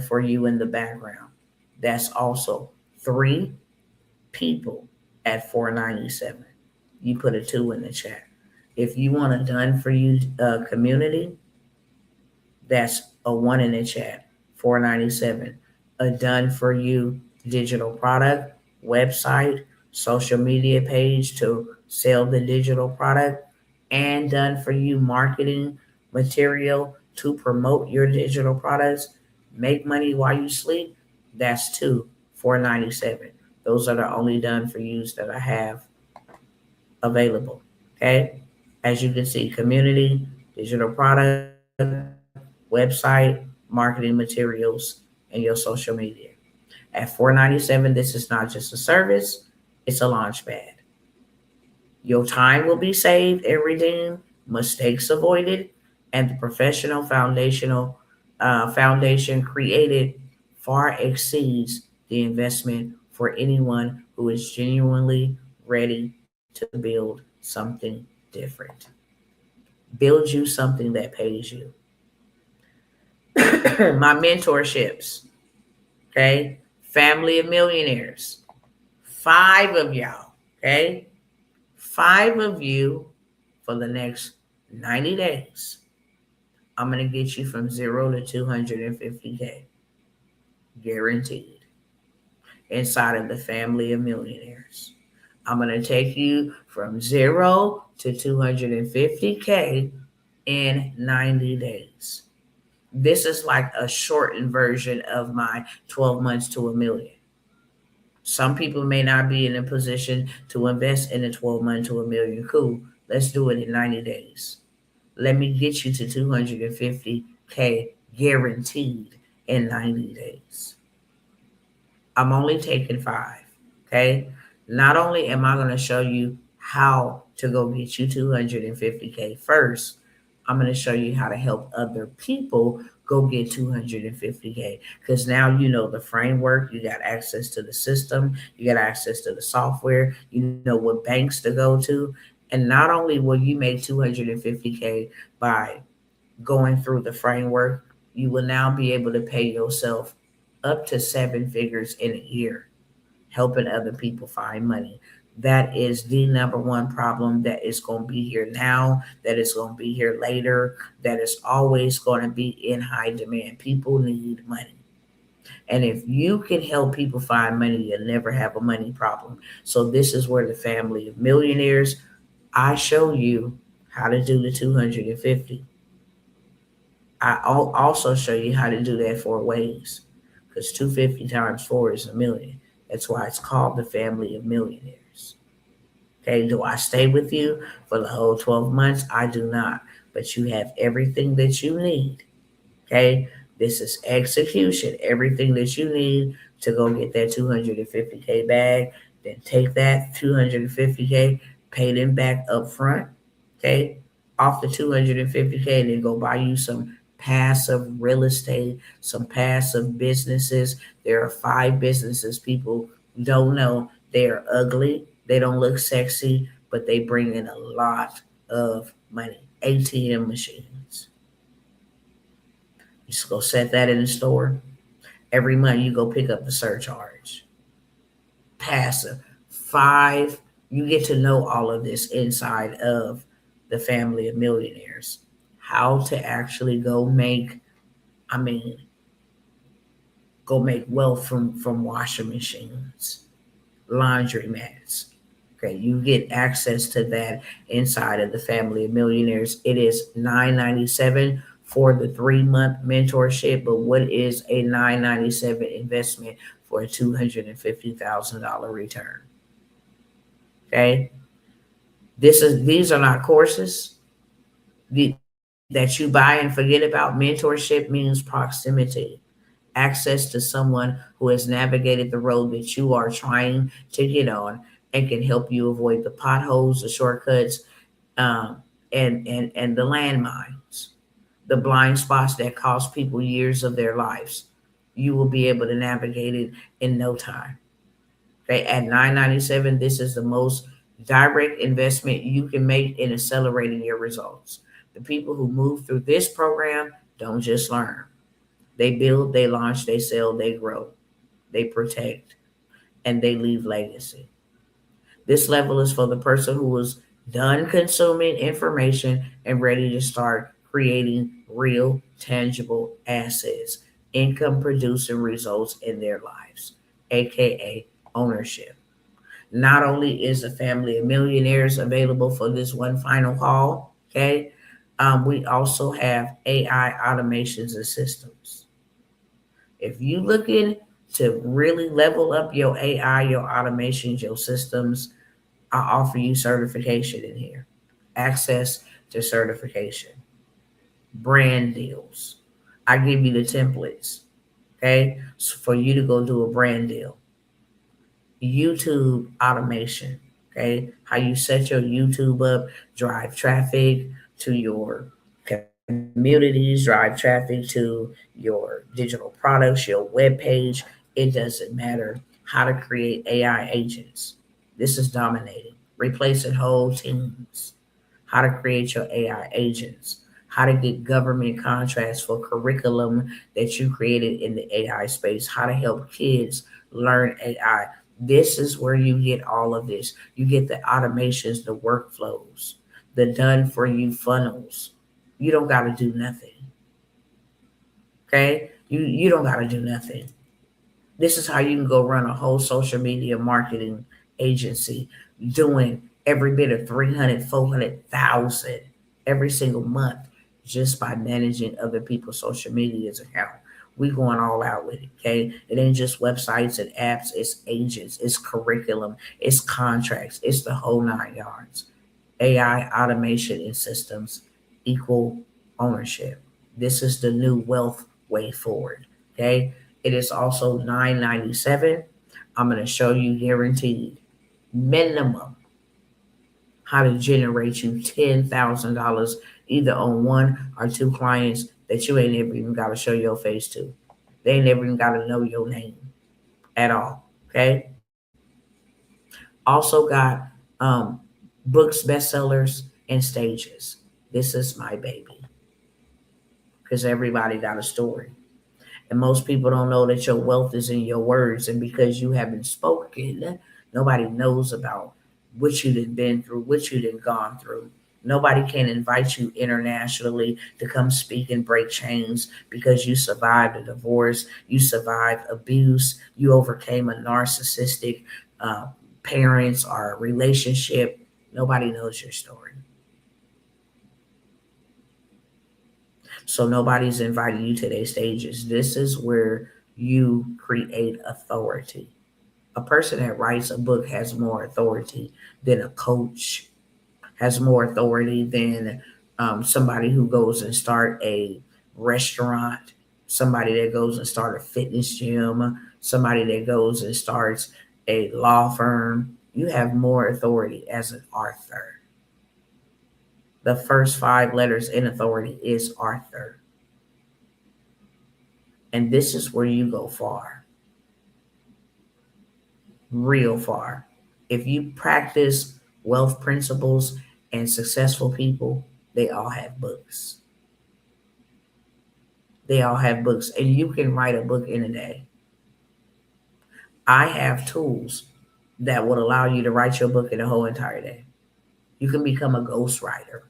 for you in the background. That's also 3 people at $497. You put a 2 in the chat. If you want a done for you community, that's a 1 in the chat, $497. A done for you digital product, website, social media page to sell the digital product, and done for you marketing material to promote your digital products, make money while you sleep, that's 2, $497. Those are the only done for yous that I have available. Okay. As you can see, community, digital product, website, marketing materials, and your social media. At $497, this is not just a service, it's a launch pad. Your time will be saved and redeemed, mistakes avoided, and the professional foundation created far exceeds the investment for anyone who is genuinely ready to build something different. Build you something that pays you. My mentorships, okay? Family of Millionaires. 5 of y'all, okay? 5 of you for the next 90 days. I'm going to get you from 0 to 250K. Guaranteed. Inside of the family of millionaires. I'm going to take you from 0 to 250K in 90 days. This is like a shortened version of my 12 months to $1 million. Some people may not be in a position to invest in a 12 months to $1 million. Cool. Let's do it in 90 days. Let me get you to 250K guaranteed in 90 days. I'm only taking 5. Okay. Not only am I going to show you how to go get you 250K first, I'm going to show you how to help other people go get 250K. Because now you know the framework, you got access to the system, you got access to the software, you know what banks to go to. And not only will you make 250K by going through the framework, you will now be able to pay yourself up to 7 figures in a year, helping other people find money. That is the number one problem that is going to be here now, that is going to be here later, that is always going to be in high demand. People need money. And if you can help people find money, you'll never have a money problem. So this is where the family of millionaires, I show you how to do the 250. I'll also show you how to do that 4 ways, because 250 times 4 is a million. That's why it's called the family of millionaires. Okay, do I stay with you for the whole 12 months? I do not. But you have everything that you need. Okay, this is execution. Everything that you need to go get that 250K bag. Then take that 250K, pay them back up front. Okay, off the 250K, then go buy you some passive real estate, some passive businesses. There are 5 businesses people don't know. They are ugly. They don't look sexy, but they bring in a lot of money. ATM machines. You just go set that in the store. Every month you go pick up the surcharge. Passive. 5. You get to know all of this inside of the family of millionaires. How to actually I mean, go make wealth from washing machines, laundromats. Okay, you get access to that inside of the family of millionaires. It is $9.97 for the 3-month mentorship, but what is a $9.97 investment for a $250,000 return? Okay, these are not courses that you buy and forget about. Mentorship means proximity, access to someone who has navigated the road that you are trying to get on and can help you avoid the potholes, the shortcuts, um, and the landmines, the blind spots that cost people years of their lives. You will be able to navigate it in no time. Okay, at 997, this is the most direct investment you can make in accelerating your results. The people who move through this program don't just learn. They build, they launch, they sell, they grow, they protect, and they leave legacy. This level is for the person who is done consuming information and ready to start creating real, tangible assets, income producing results in their lives, aka ownership. Not only is a family of millionaires available for this one final call, okay, we also have AI automations and systems. If you looking to really level up your AI, your automations, your systems, I offer you certification in here, access to certification, brand deals. I give you the templates, okay, so for you to go do a brand deal. YouTube automation, okay, how you set your YouTube up, drive traffic to your communities, drive traffic to your digital products, your web page. It doesn't matter. How to create AI agents. This is dominating, replacing whole teams. How to create your AI agents, how to get government contracts for curriculum that you created in the AI space, how to help kids learn AI. This is where you get all of this. You get the automations, the workflows, the done for you funnels. You don't got to do nothing. Okay? You don't got to do nothing. This is how you can go run a whole social media marketing agency doing every bit of 300, 400,000 every single month just by managing other people's social media's account. We going all out with it, okay? It ain't just websites and apps, it's agents, it's curriculum, it's contracts, it's the whole 9 yards. AI automation and systems equal ownership. This is the new wealth way forward, okay? It is also 997. I'm going to show you guaranteed minimum how to generate you $10,000 either on 1 or 2 clients that you ain't never even got to show your face to. They ain't never even got to know your name at all. Okay. Also got books, bestsellers, and stages. This is my baby because everybody got a story. And most people don't know that your wealth is in your words. And because you haven't spoken, nobody knows about what you have been through, what you have gone through. Nobody can invite you internationally to come speak and break chains because you survived a divorce, you survived abuse, you overcame a narcissistic uh, parents or relationship. Nobody knows your story. So nobody's inviting you to their stages. This is where you create authority. A person that writes a book has more authority than a coach, has more authority than somebody who goes and start a restaurant, somebody that goes and start a fitness gym, somebody that goes and starts a law firm. You have more authority as an author. The first five letters in authority is Arthur. And this is where you go far, real far. If you practice wealth principles and successful people, they all have books. They all have books, and you can write a book in a day. I have tools that would allow you to write your book in a whole entire day. You can become a ghostwriter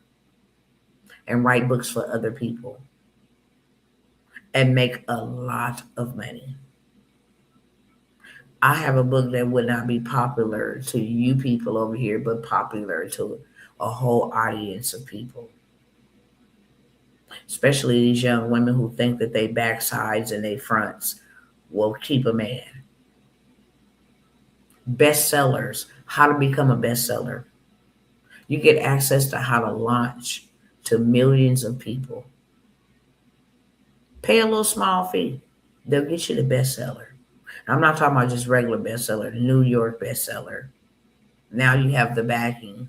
and write books for other people and make a lot of money. I have a book that would not be popular to you people over here, but popular to a whole audience of people, especially these young women who think that they backsides and they fronts will keep a man. Bestsellers, how to become a bestseller. You get access to how to launch to millions of people. Pay a little small fee. They'll get you the bestseller. I'm not talking about just regular bestseller, New York bestseller. Now you have the backing.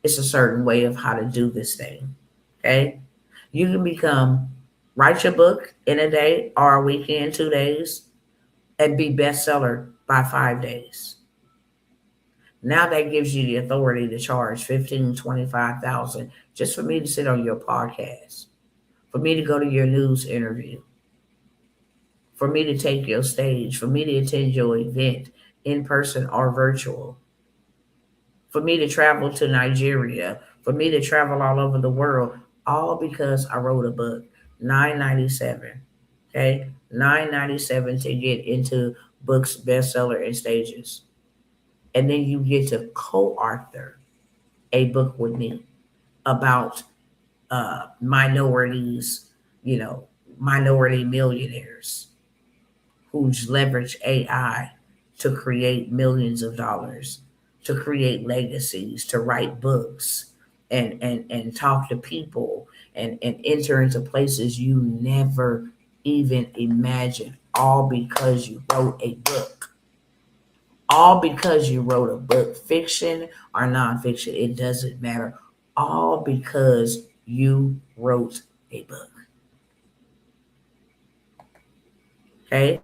It's a certain way of how to do this thing. Okay? You can write your book in a day or a weekend, 2 days, and be bestseller by 5 days. Now that gives you the authority to charge 15, 25,000 just for me to sit on your podcast, for me to go to your news interview, for me to take your stage, for me to attend your event in person or virtual, for me to travel to Nigeria, for me to travel all over the world, all because I wrote a book. $9.97. Okay? $9.97 to get into books, bestseller, and stages. And then you get to co-author a book with me about minorities, you know, minority millionaires who leverage AI to create millions of dollars, to create legacies, to write books, and talk to people and enter into places you never even imagined, all because you wrote a book. All because you wrote a book, fiction or nonfiction, it doesn't matter. All because you wrote a book. Okay?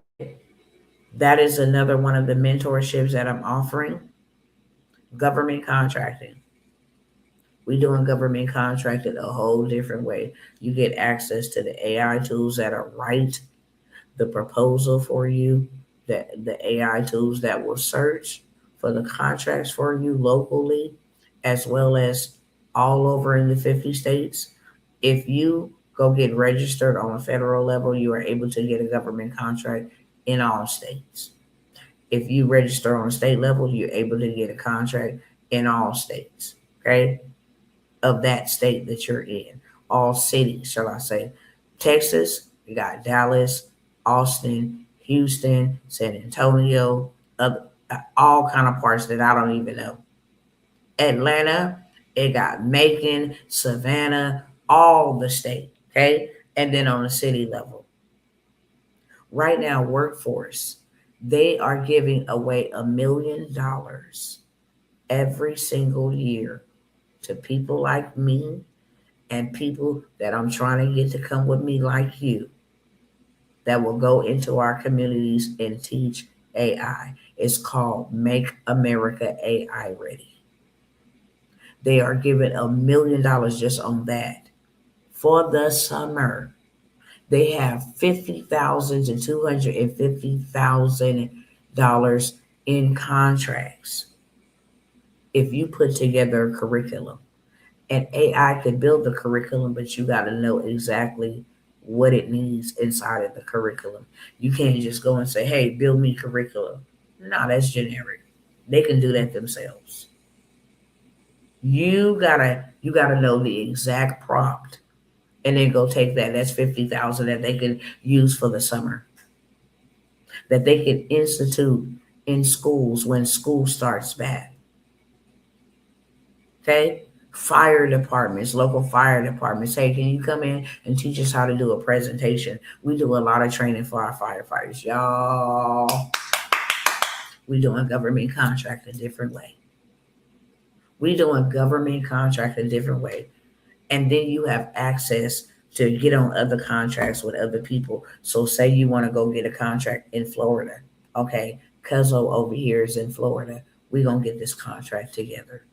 That is another one of the mentorships that I'm offering. Government contracting. We're doing government contracting a whole different way. You get access to the AI tools that are write the proposal for you, the AI tools that will search for the contracts for you locally, as well as all over in the 50 states. If you go get registered on a federal level, you are able to get a government contract in all states. If you register on a state level, you're able to get a contract in all states, okay, of that state that you're in. All cities, shall I say. Texas, you got Dallas, Austin, Houston, San Antonio, all kind of parts that I don't even know. Atlanta, it got Macon, Savannah, all the state, okay? And then on the city level. Right now, workforce, they are giving away $1 million every single year to people like me and people that I'm trying to get to come with me like you that will go into our communities and teach AI. It's called Make America AI Ready. They are giving $1 million just on that for the summer. They have $50,000 to $250,000 in contracts if you put together a curriculum. And AI could build the curriculum, but you got to know exactly what it needs inside of the curriculum. You can't just go and say, hey, build me curriculum. No, that's generic. They can do that themselves. You gotta know the exact prompt and then go take that. That's 50,000 that they can use for the summer. That they can institute in schools when school starts back. Okay? Fire departments, local fire departments. Hey, can you come in and teach us how to do a presentation? We do a lot of training for our firefighters. Y'all, we doing government contract a different way. We doing government contract a different way. And then you have access to get on other contracts with other people. So say you want to go get a contract in Florida. Okay, Cuzzo over here is in Florida. We're going to get this contract together.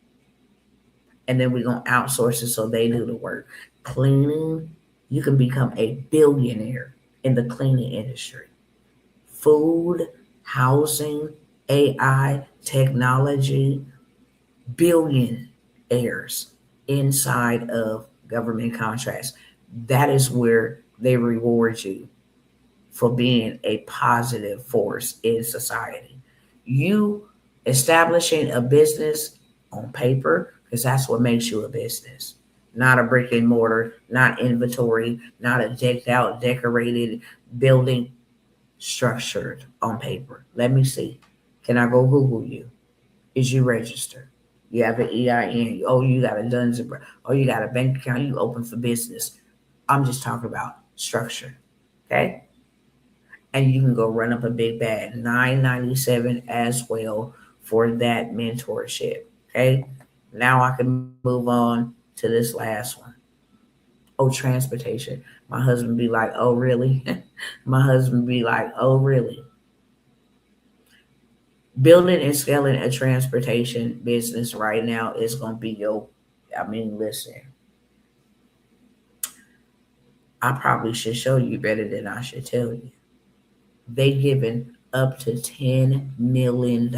And then we're going to outsource it so they do the work. Cleaning, you can become a billionaire in the cleaning industry. Food, housing, AI, technology, billionaires inside of government contracts. That is where they reward you for being a positive force in society. You establishing a business on paper, because that's what makes you a business. Not a brick and mortar, not inventory, not a decked out, decorated building, structured on paper. Let me see. Can I go Google you? Is you registered? You have an EIN. Oh, you got a Duns and oh, you got a bank account. You open for business. I'm just talking about structure. Okay, and you can go run up a big bag, $9.97 as well for that mentorship. Okay, now I can move on to this last one. Oh, transportation. My husband be like, oh really? My husband be like, oh really? Building and scaling a transportation business right now is going to be your, I mean, listen, I probably should show you better than I should tell you. They giving up to $10 million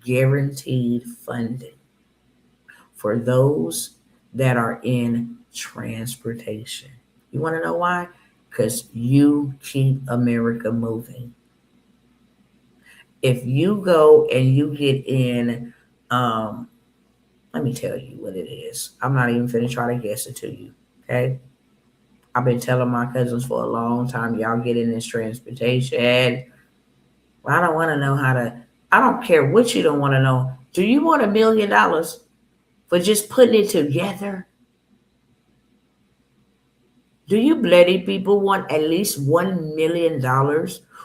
guaranteed funding for those that are in transportation. You want to know why? Because you keep America moving. If you go and you get in, um, let me tell you what it is. I'm not even finna try to guess it to you. Okay. I've been telling my cousins for a long time, y'all get in this transportation. Well, I don't want to know how to, I don't care what you don't want to know. Do you want $1 million for just putting it together? Do you bloody people want at least $1 million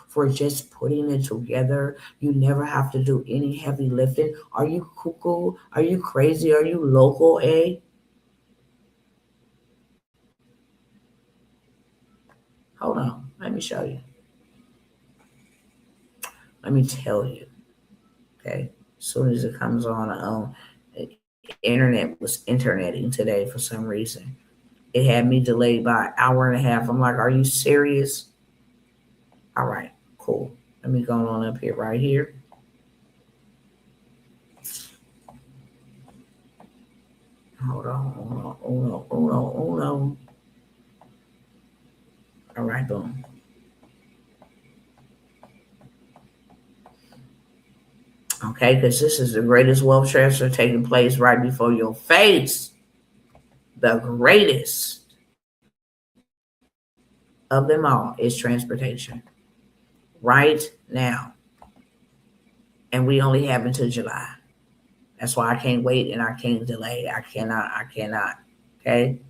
for just putting it together? You never have to do any heavy lifting. Are you cuckoo? Are you crazy? Are you local, eh? Hold on. Let me show you. Let me tell you. Okay. As soon as it comes on, the internet was interneting today for some reason. It had me delayed by an hour and a half. I'm like, are you serious? All right, cool. Let me go on up here right here. Hold on, hold on, hold on, hold on, hold on. All right, boom. Okay, because this is the greatest wealth transfer taking place right before your face. The greatest of them all is transportation right now. And we only have until July. That's why I can't wait and I can't delay. I cannot. Okay.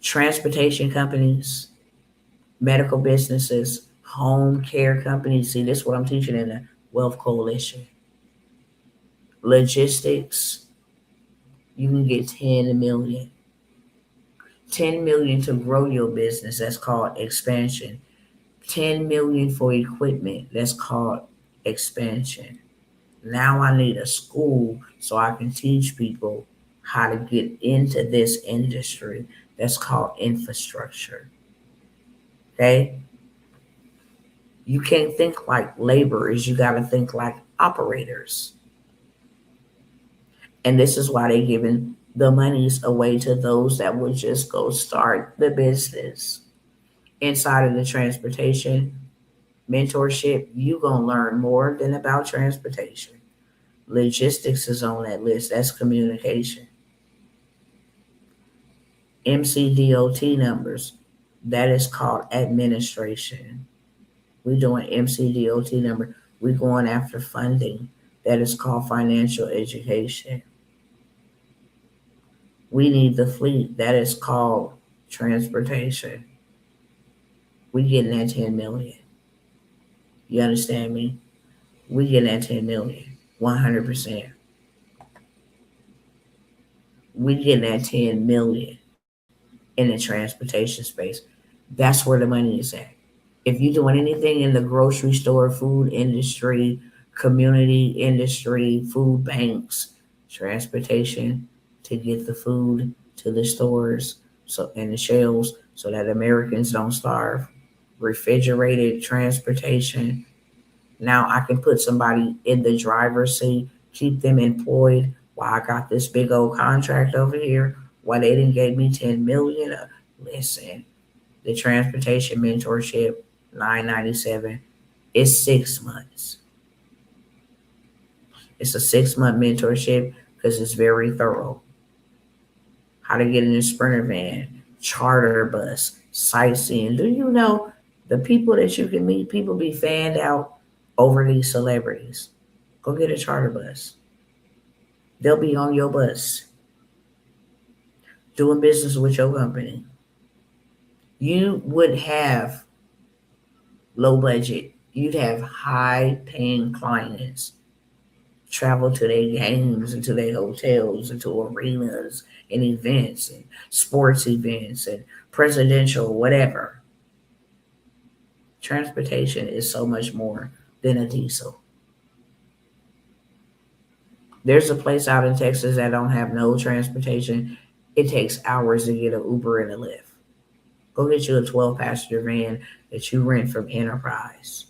Transportation companies, medical businesses, home care companies. See, this is what I'm teaching in the Wealth Coalition. Logistics, you can get 10 million. 10 million to grow your business. That's called expansion. 10 million for equipment. That's called expansion. Now I need a school so I can teach people how to get into this industry. That's called infrastructure. Okay? You can't think like laborers, you got to think like operators. And this is why they're giving the monies away to those that would just go start the business. Inside of the transportation mentorship, you gonna learn more than about transportation. Logistics is on that list. That's communication. MCDOT numbers. That is called administration. We doing MCDOT number. We going after funding. That is called financial education. We need the fleet. That is called transportation. We getting that 10 million. You understand me? We getting that 10 million. 100%. We getting that 10 million in the transportation space. That's where the money is at. If you're doing anything in the grocery store, food industry, community industry, food banks, transportation to get the food to the stores so and the shelves so that Americans don't starve, refrigerated transportation. Now I can put somebody in the driver's seat, keep them employed while I got this big old contract over here. Why they didn't gave me 10 million? Listen, the transportation mentorship, 997. It's 6 months. It's a 6 month mentorship because it's very thorough. How to get in a sprinter van, charter bus, sightseeing. Do you know the people that you can meet? People be fanned out over these celebrities. Go get a charter bus. They'll be on your bus doing business with your company. You would have low budget. You'd have high paying clients travel to their games and to their hotels and to arenas and events and sports events and presidential whatever. Transportation is so much more than a diesel. There's a place out in Texas that don't have no transportation. It takes hours to get an Uber and a Lyft. Go get you a 12 passenger van that you rent from Enterprise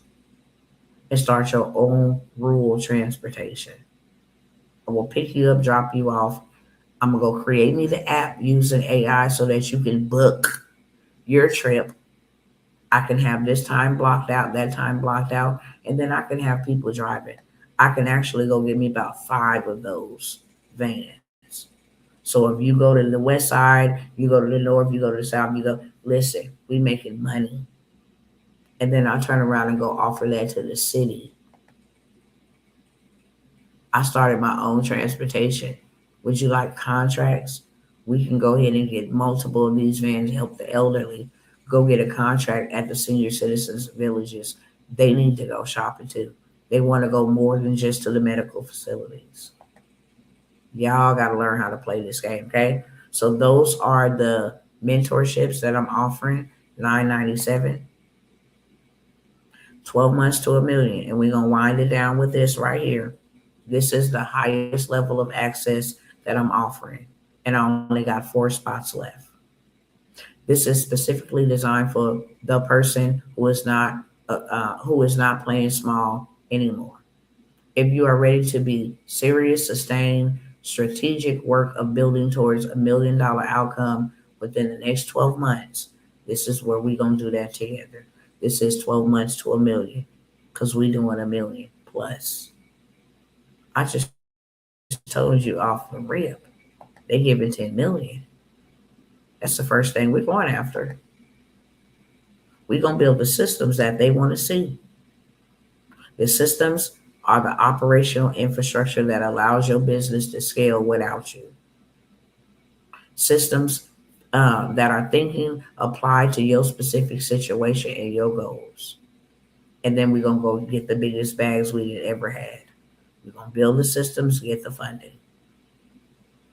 and start your own rural transportation. I will pick you up, drop you off. I'm going to go create me the app using AI so that you can book your trip. I can have this time blocked out, that time blocked out, and then I can have people driving. I can actually go get me about 5 of those vans. So if you go to the west side, you go to the north, you go to the south, you go, listen, we making money. And then I'll turn around and go offer that to the city. I started my own transportation. Would you like contracts? We can go ahead and get multiple of these vans to help the elderly. Go get a contract at the senior citizens villages. They need to go shopping too. They want to go more than just to the medical facilities. Y'all got to learn how to play this game, okay? So those are the mentorships that I'm offering, 997, 12 months to a million. And we're going to wind it down with this right here. This is the highest level of access that I'm offering. And I only got 4 spots left. This is specifically designed for the person who is not playing small anymore. If you are ready to be serious, sustained, strategic work of building towards $1 million outcome within the next 12 months, this is where we're going to do that together. This is 12 months to a million because we're doing a million plus. I just told you off the rip. They giving 10 million. That's the first thing we're going after. We're going to build the systems that they want to see. The systems are the operational infrastructure that allows your business to scale without you. Systems that are thinking applied to your specific situation and your goals. And then we're going to go get the biggest bags we ever had. We're going to build the systems, get the funding.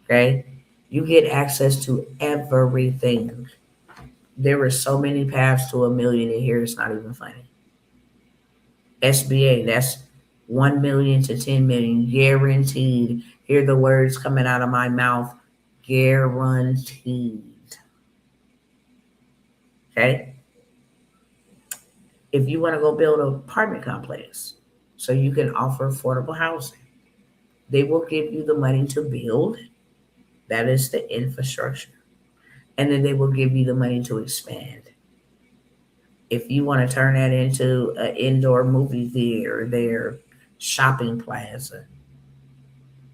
Okay? You get access to everything. There are so many paths to a million in here, it's not even funny. SBA, that's 1 million to 10 million, guaranteed. Hear the words coming out of my mouth, guaranteed. Okay? If you want to go build an apartment complex so you can offer affordable housing, They will give you the money to build. That is the infrastructure. And then they will give you the money to expand. If you want to turn that into an indoor movie theater, their shopping plaza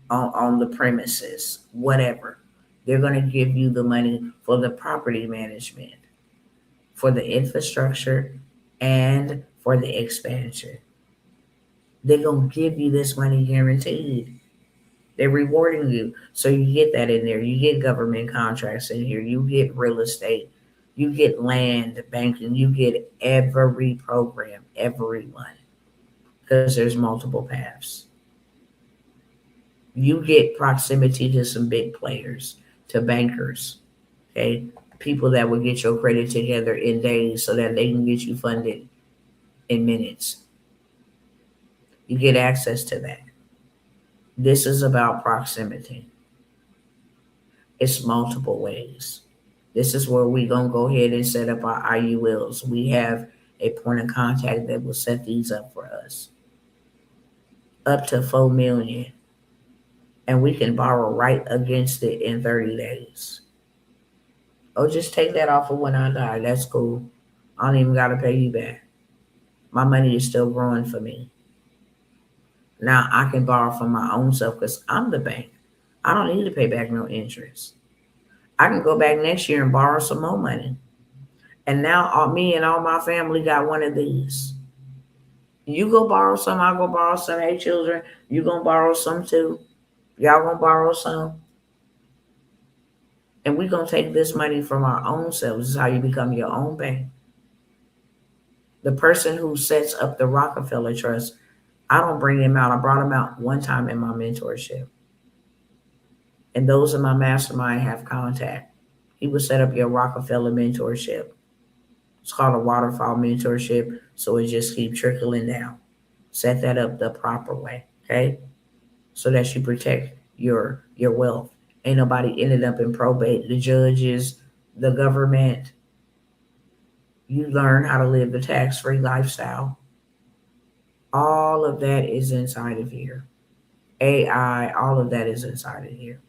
on the premises, whatever, they're going to give you the money for the property management, for the infrastructure, and for the expansion. They're going to give you this money guaranteed. They're rewarding you. So you get that in there. You get government contracts in here. You get real estate. You get land banking. You get every program, everyone, because there's multiple paths. You get proximity to some big players, to bankers, okay? People that will get your credit together in days so that they can get you funded in minutes. You get access to that. This is about proximity. It's multiple ways. This is where we're going to go ahead and set up our IULs. We have a point of contact that will set these up for us. Up to $4 million. And we can borrow right against it in 30 days. Oh, just take that off of when I die. That's cool. I don't even got to pay you back. My money is still growing for me. Now I can borrow from my own self because I'm the bank. I don't need to pay back no interest. I can go back next year and borrow some more money. And now me and all my family got one of these. You go borrow some, I'll go borrow some. Hey, children, you going to borrow some too. Y'all going to borrow some. And we're going to take this money from our own selves. This is how you become your own bank. The person who sets up the Rockefeller Trust, I don't bring him out. I brought him out one time in my mentorship. And those in my mastermind have contact. He will set up your Rockefeller mentorship. It's called a waterfall mentorship, so it just keeps trickling down. Set that up the proper way, okay? So that you protect your wealth. Ain't nobody ended up in probate. The judges, the government. You learn how to live the tax-free lifestyle. All of that is inside of here. AI, all of that is inside of here.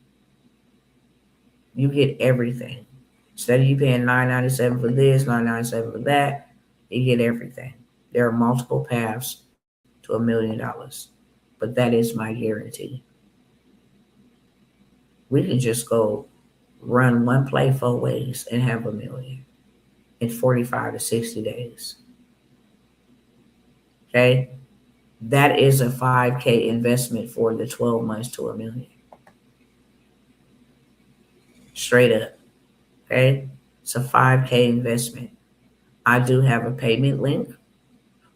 You get everything. Instead of you paying $9.97 for this, $9.97 for that, you get everything. There are multiple paths to $1 million, but that is my guarantee. We can just go run one play 4 ways and have $1 million in 45 to 60 days. Okay? That is a $5,000 investment for the 12 months to $1 million. Straight up. Okay? It's a $5,000 investment. I do have a payment link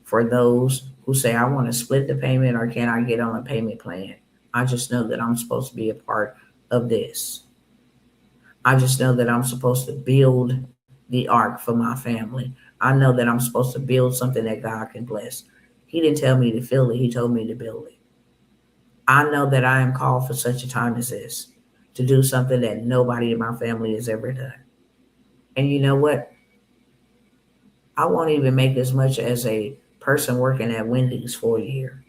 for those who say, I want to split the payment or can I get on a payment plan? I just know that I'm supposed to be a part of this. I just know that I'm supposed to build the ark for my family. I know that I'm supposed to build something that God can bless. He didn't tell me to fill it. He told me to build it. I know that I am called for such a time as this to do something that nobody in my family has ever done. And you know what? I won't even make as much as a person working at Wendy's for a year.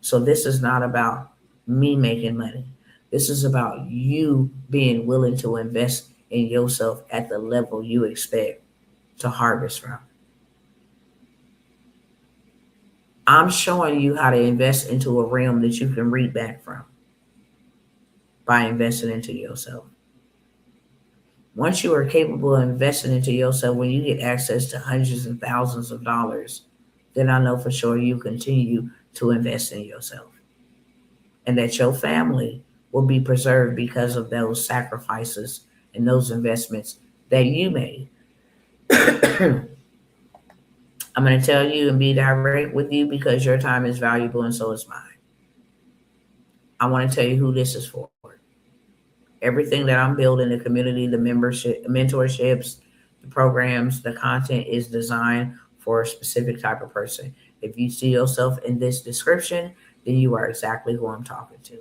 So this is not about me making money. This is about you being willing to invest in yourself at the level you expect to harvest from. I'm showing you how to invest into a realm that you can read back from by investing into yourself. Once you are capable of investing into yourself, when you get access to hundreds and thousands of dollars, then I know for sure you continue to invest in yourself. And that your family will be preserved because of those sacrifices and those investments that you made. I'm going to tell you and be direct with you because your time is valuable and so is mine. I want to tell you who this is for. Everything that I'm building, the community, the membership, mentorships, the programs, the content is designed for a specific type of person. If you see yourself in this description, then you are exactly who I'm talking to.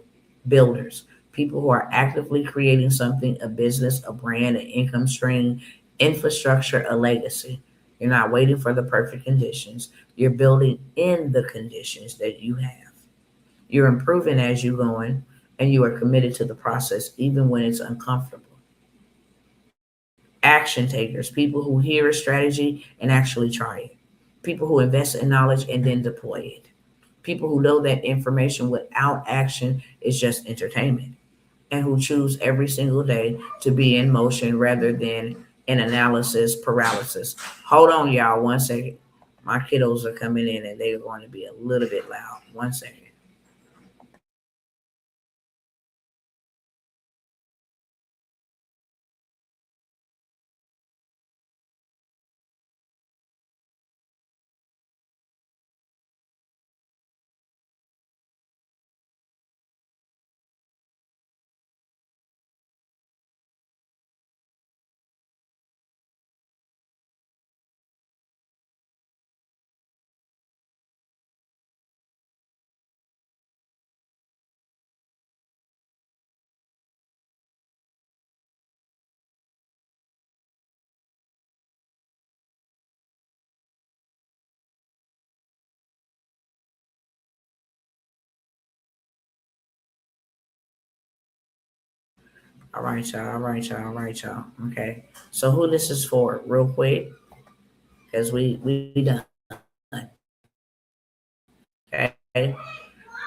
Builders, people who are actively creating something, a business, a brand, an income stream, infrastructure, a legacy. You're not waiting for the perfect conditions. You're building in the conditions that you have. You're improving as you're going, and you are committed to the process, even when it's uncomfortable. Action takers, people who hear a strategy and actually try it. People who invest in knowledge and then deploy it. People who know that information without action is just entertainment, and who choose every single day to be in motion rather than in analysis paralysis. Hold on, y'all, 1 second. My kiddos are coming in and they're going to be a little bit loud. 1 second. All right, y'all. All right, y'all. All right, y'all. Okay. So who this is for, real quick, because we done. Okay.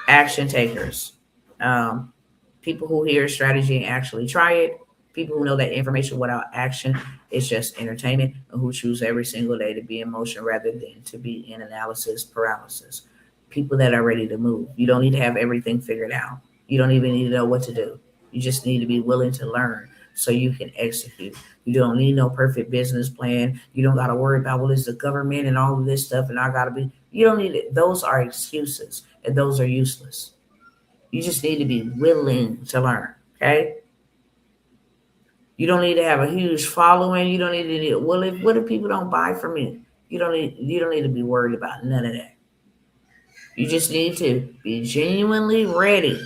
Action takers. Um, People who hear strategy and actually try it. People who know that information without action is just entertainment, and who choose every single day to be in motion rather than to be in analysis paralysis. People that are ready to move. You don't need to have everything figured out. You don't even need to know what to do. You just need to be willing to learn so you can execute. You don't need no perfect business plan. You don't got to worry about, well, it's the government and all of this stuff, and I got to be. You don't need it. Those are excuses, and those are useless. You just need to be willing to learn. Okay. You don't need to have a huge following. You don't need to need, well, if what if people don't buy from you? You don't need to be worried about none of that. You just need to be genuinely ready.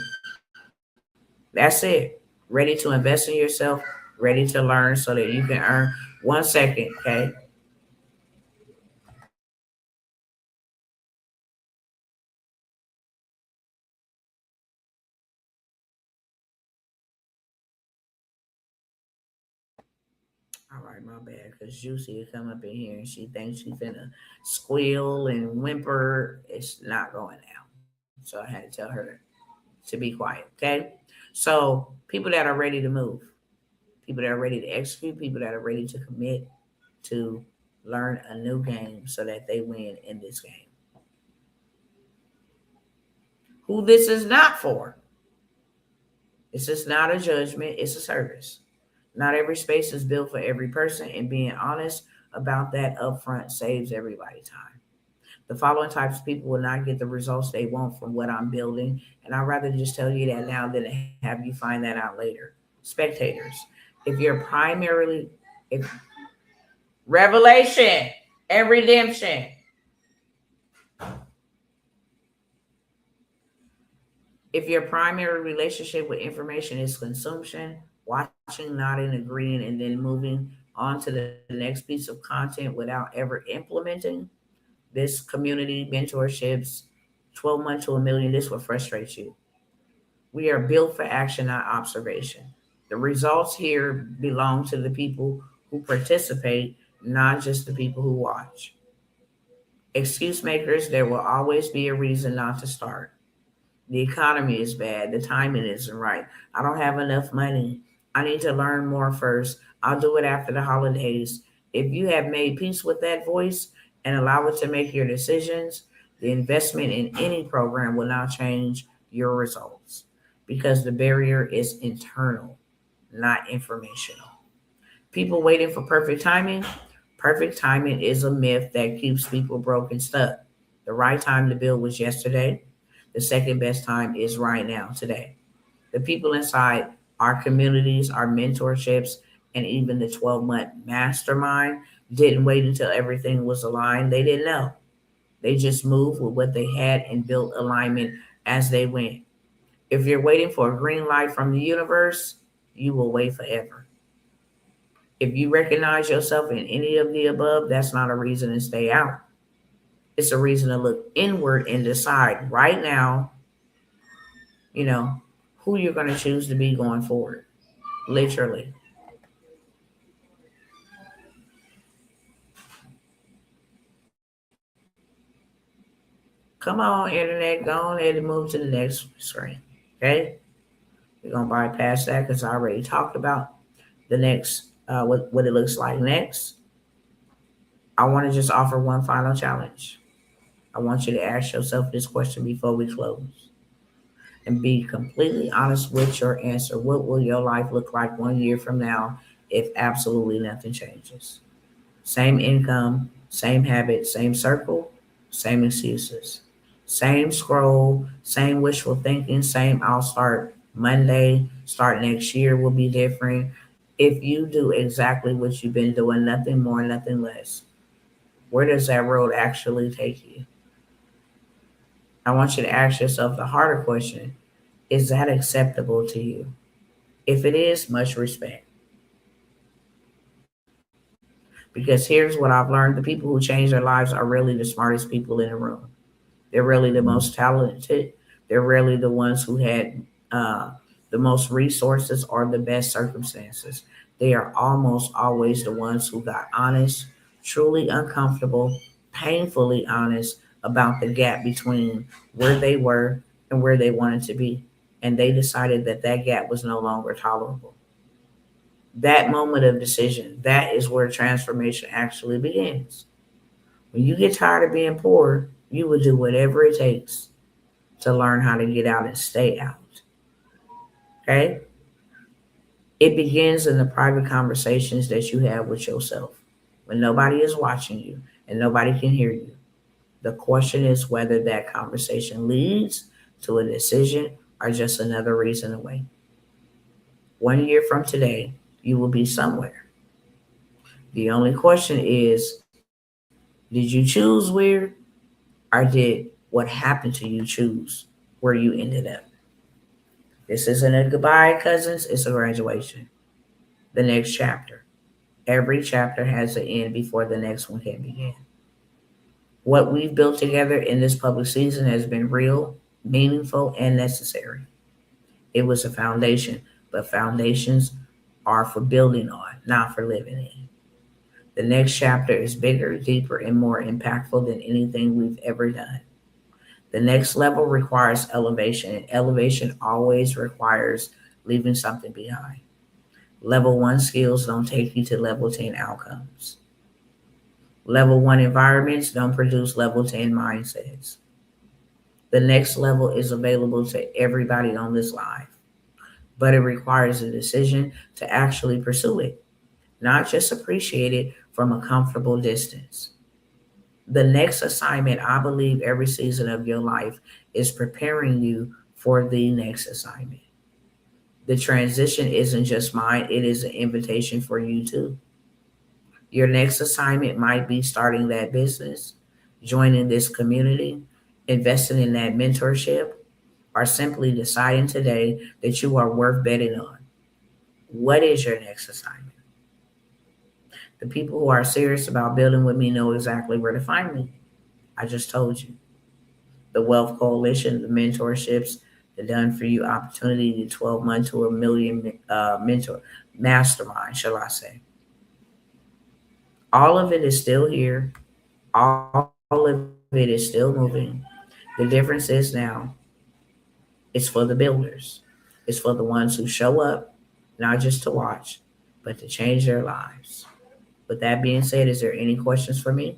That's it. Ready to invest in yourself, ready to learn so that you can earn. 1 second, okay? All right, my bad, because Juicy had come up in here and she thinks she's finna squeal and whimper. It's not going down. So I had to tell her to be quiet, okay? So people that are ready to move, people that are ready to execute, people that are ready to commit to learn a new game so that they win in this game. Who this is not for, this is not a judgment, it's a service. Not every space is built for every person, and being honest about that upfront saves everybody time. The following types of people will not get the results they want from what I'm building, and I'd rather just tell you that now than have you find that out later. Spectators, if you're primarily, if revelation and redemption, if your primary relationship with information is consumption, watching, nodding, agreeing, and then moving on to the next piece of content without ever implementing, this community mentorships, 12 months to a million, this will frustrate you. We are built for action, not observation. The results here belong to the people who participate, not just the people who watch. Excuse makers, there will always be a reason not to start. The economy is bad. The timing isn't right. I don't have enough money. I need to learn more first. I'll do it after the holidays. If you have made peace with that voice and allow it to make your decisions, the investment in any program will not change your results because the barrier is internal, not informational. People waiting for perfect timing. Perfect timing is a myth that keeps people broke and stuck. The right time to build was yesterday. The second best time is right now, today. The people inside our communities, our mentorships, and even the 12-month mastermind didn't wait until everything was aligned. They didn't know. They just moved with what they had and built alignment as they went. If you're waiting for a green light from the universe, you will wait forever. If you recognize yourself in any of the above, that's not a reason to stay out. It's a reason to look inward and decide right now, you know, who you're going to choose to be going forward. Literally. Come on, internet, go on ahead and move to the next screen. Okay? We're going to bypass that because I already talked about the next, what it looks like next. I want to just offer one final challenge. I want you to ask yourself this question before we close and be completely honest with your answer. What will your life look like 1 year from now if absolutely nothing changes? Same income, same habit, same circle, same excuses. Same scroll, same wishful thinking, same I'll start Monday, start next year will be different. If you do exactly what you've been doing, nothing more, nothing less, where does that road actually take you? I want you to ask yourself the harder question: is that acceptable to you? If it is, much respect. Because here's what I've learned: the people who change their lives are really the smartest people in the room. They're really the most talented. They're really the ones who had uh, the most resources or the best circumstances. They are almost always the ones who got honest, truly uncomfortable, painfully honest about the gap between where they were and where they wanted to be. And they decided that that gap was no longer tolerable. That moment of decision, that is where transformation actually begins. When you get tired of being poor, you will do whatever it takes to learn how to get out and stay out. Okay? It begins in the private conversations that you have with yourself when nobody is watching you and nobody can hear you. The question is whether that conversation leads to a decision or just another reason to wait. 1 year from today, you will be somewhere. The only question is, did you choose where, or did what happened to you choose where you ended up? This isn't a goodbye, cousins, it's a graduation. The next chapter. Every chapter has an end before the next one can begin. What we've built together in this public season has been real, meaningful, and necessary. It was a foundation, but foundations are for building on, not for living in. The next chapter is bigger, deeper, and more impactful than anything we've ever done. The next level requires elevation, and elevation always requires leaving something behind. Level 1 skills don't take you to level 10 outcomes. Level 1 environments don't produce level 10 mindsets. The next level is available to everybody on this live, but it requires a decision to actually pursue it, not just appreciate it from a comfortable distance. The next assignment, I believe, every season of your life is preparing you for the next assignment. The transition isn't just mine, it is an invitation for you too. Your next assignment might be starting that business, joining this community, investing in that mentorship, or simply deciding today that you are worth betting on. What is your next assignment? The people who are serious about building with me know exactly where to find me. I just told you. The Wealth Coalition, the mentorships, the Done For You opportunity, the 12 month to a million mentor mastermind, shall I say. All of it is still here. All of it is still moving. The difference is now it's for the builders. It's for the ones who show up, not just to watch, but to change their lives. With that being said, is there any questions for me?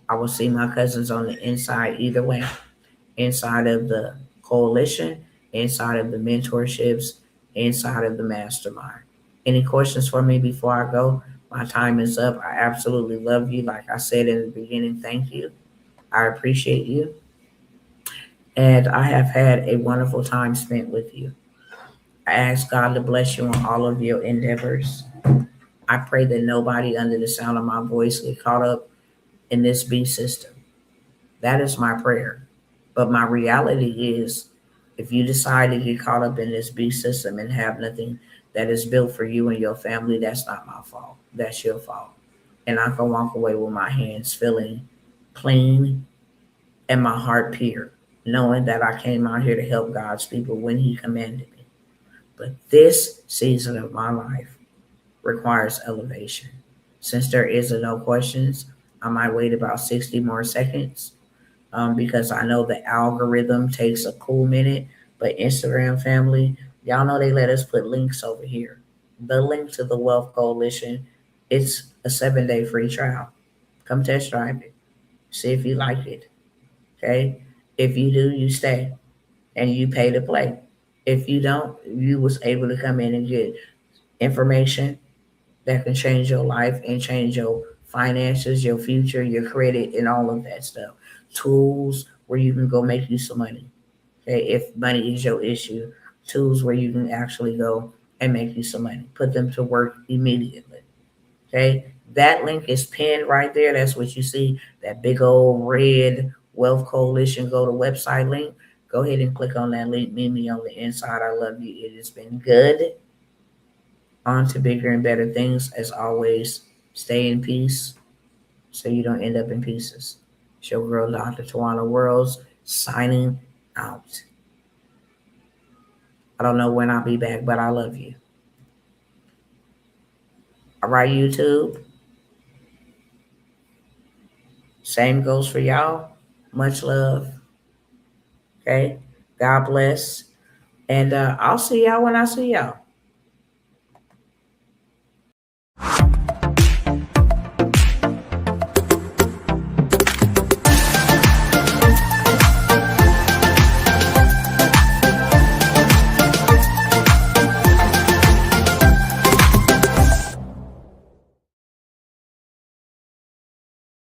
I will see my cousins on the inside either way, inside of the coalition, inside of the mentorships, inside of the mastermind. Any questions for me before I go? My time is up. I absolutely love you. Like I said in the beginning, thank you. I appreciate you. And I have had a wonderful time spent with you. I ask God to bless you on all of your endeavors. I pray that nobody under the sound of my voice get caught up in this beast system. That is my prayer. But my reality is, if you decide to get caught up in this beast system and have nothing that is built for you and your family, that's not my fault. That's your fault. And I can walk away with my hands feeling clean and my heart pure. knowing that I came out here to help God's people when He commanded me. But this season of my life requires elevation. Since there is a no questions, I might wait about 60 more seconds because I know the algorithm takes a cool minute. But Instagram family, y'all know they let us put links over here. The link to the Wealth Coalition, it's a 7-day free trial. Come test drive it. See if you like it. Okay? If you do, you stay and you pay to play. If you don't, you was able to come in and get information that can change your life and change your finances, your future, your credit, and all of that stuff. Tools where you can go make you some money. Okay, if money is your issue, tools where you can actually go and make you some money. Put them to work immediately. Okay, that link is pinned right there. That's what you see. That big old red Wealth Coalition Go to website link. Go ahead and click on that link. Meet me on the inside. I love you. It has been good. On to bigger and better things. As always, stay in peace so you don't end up in pieces. It's your girl, Dr. Tawana Worlds, signing out. I don't know when I'll be back, but I love you. All right, YouTube. Same goes for y'all. Much love. Okay. God bless. And I'll see y'all when I see y'all.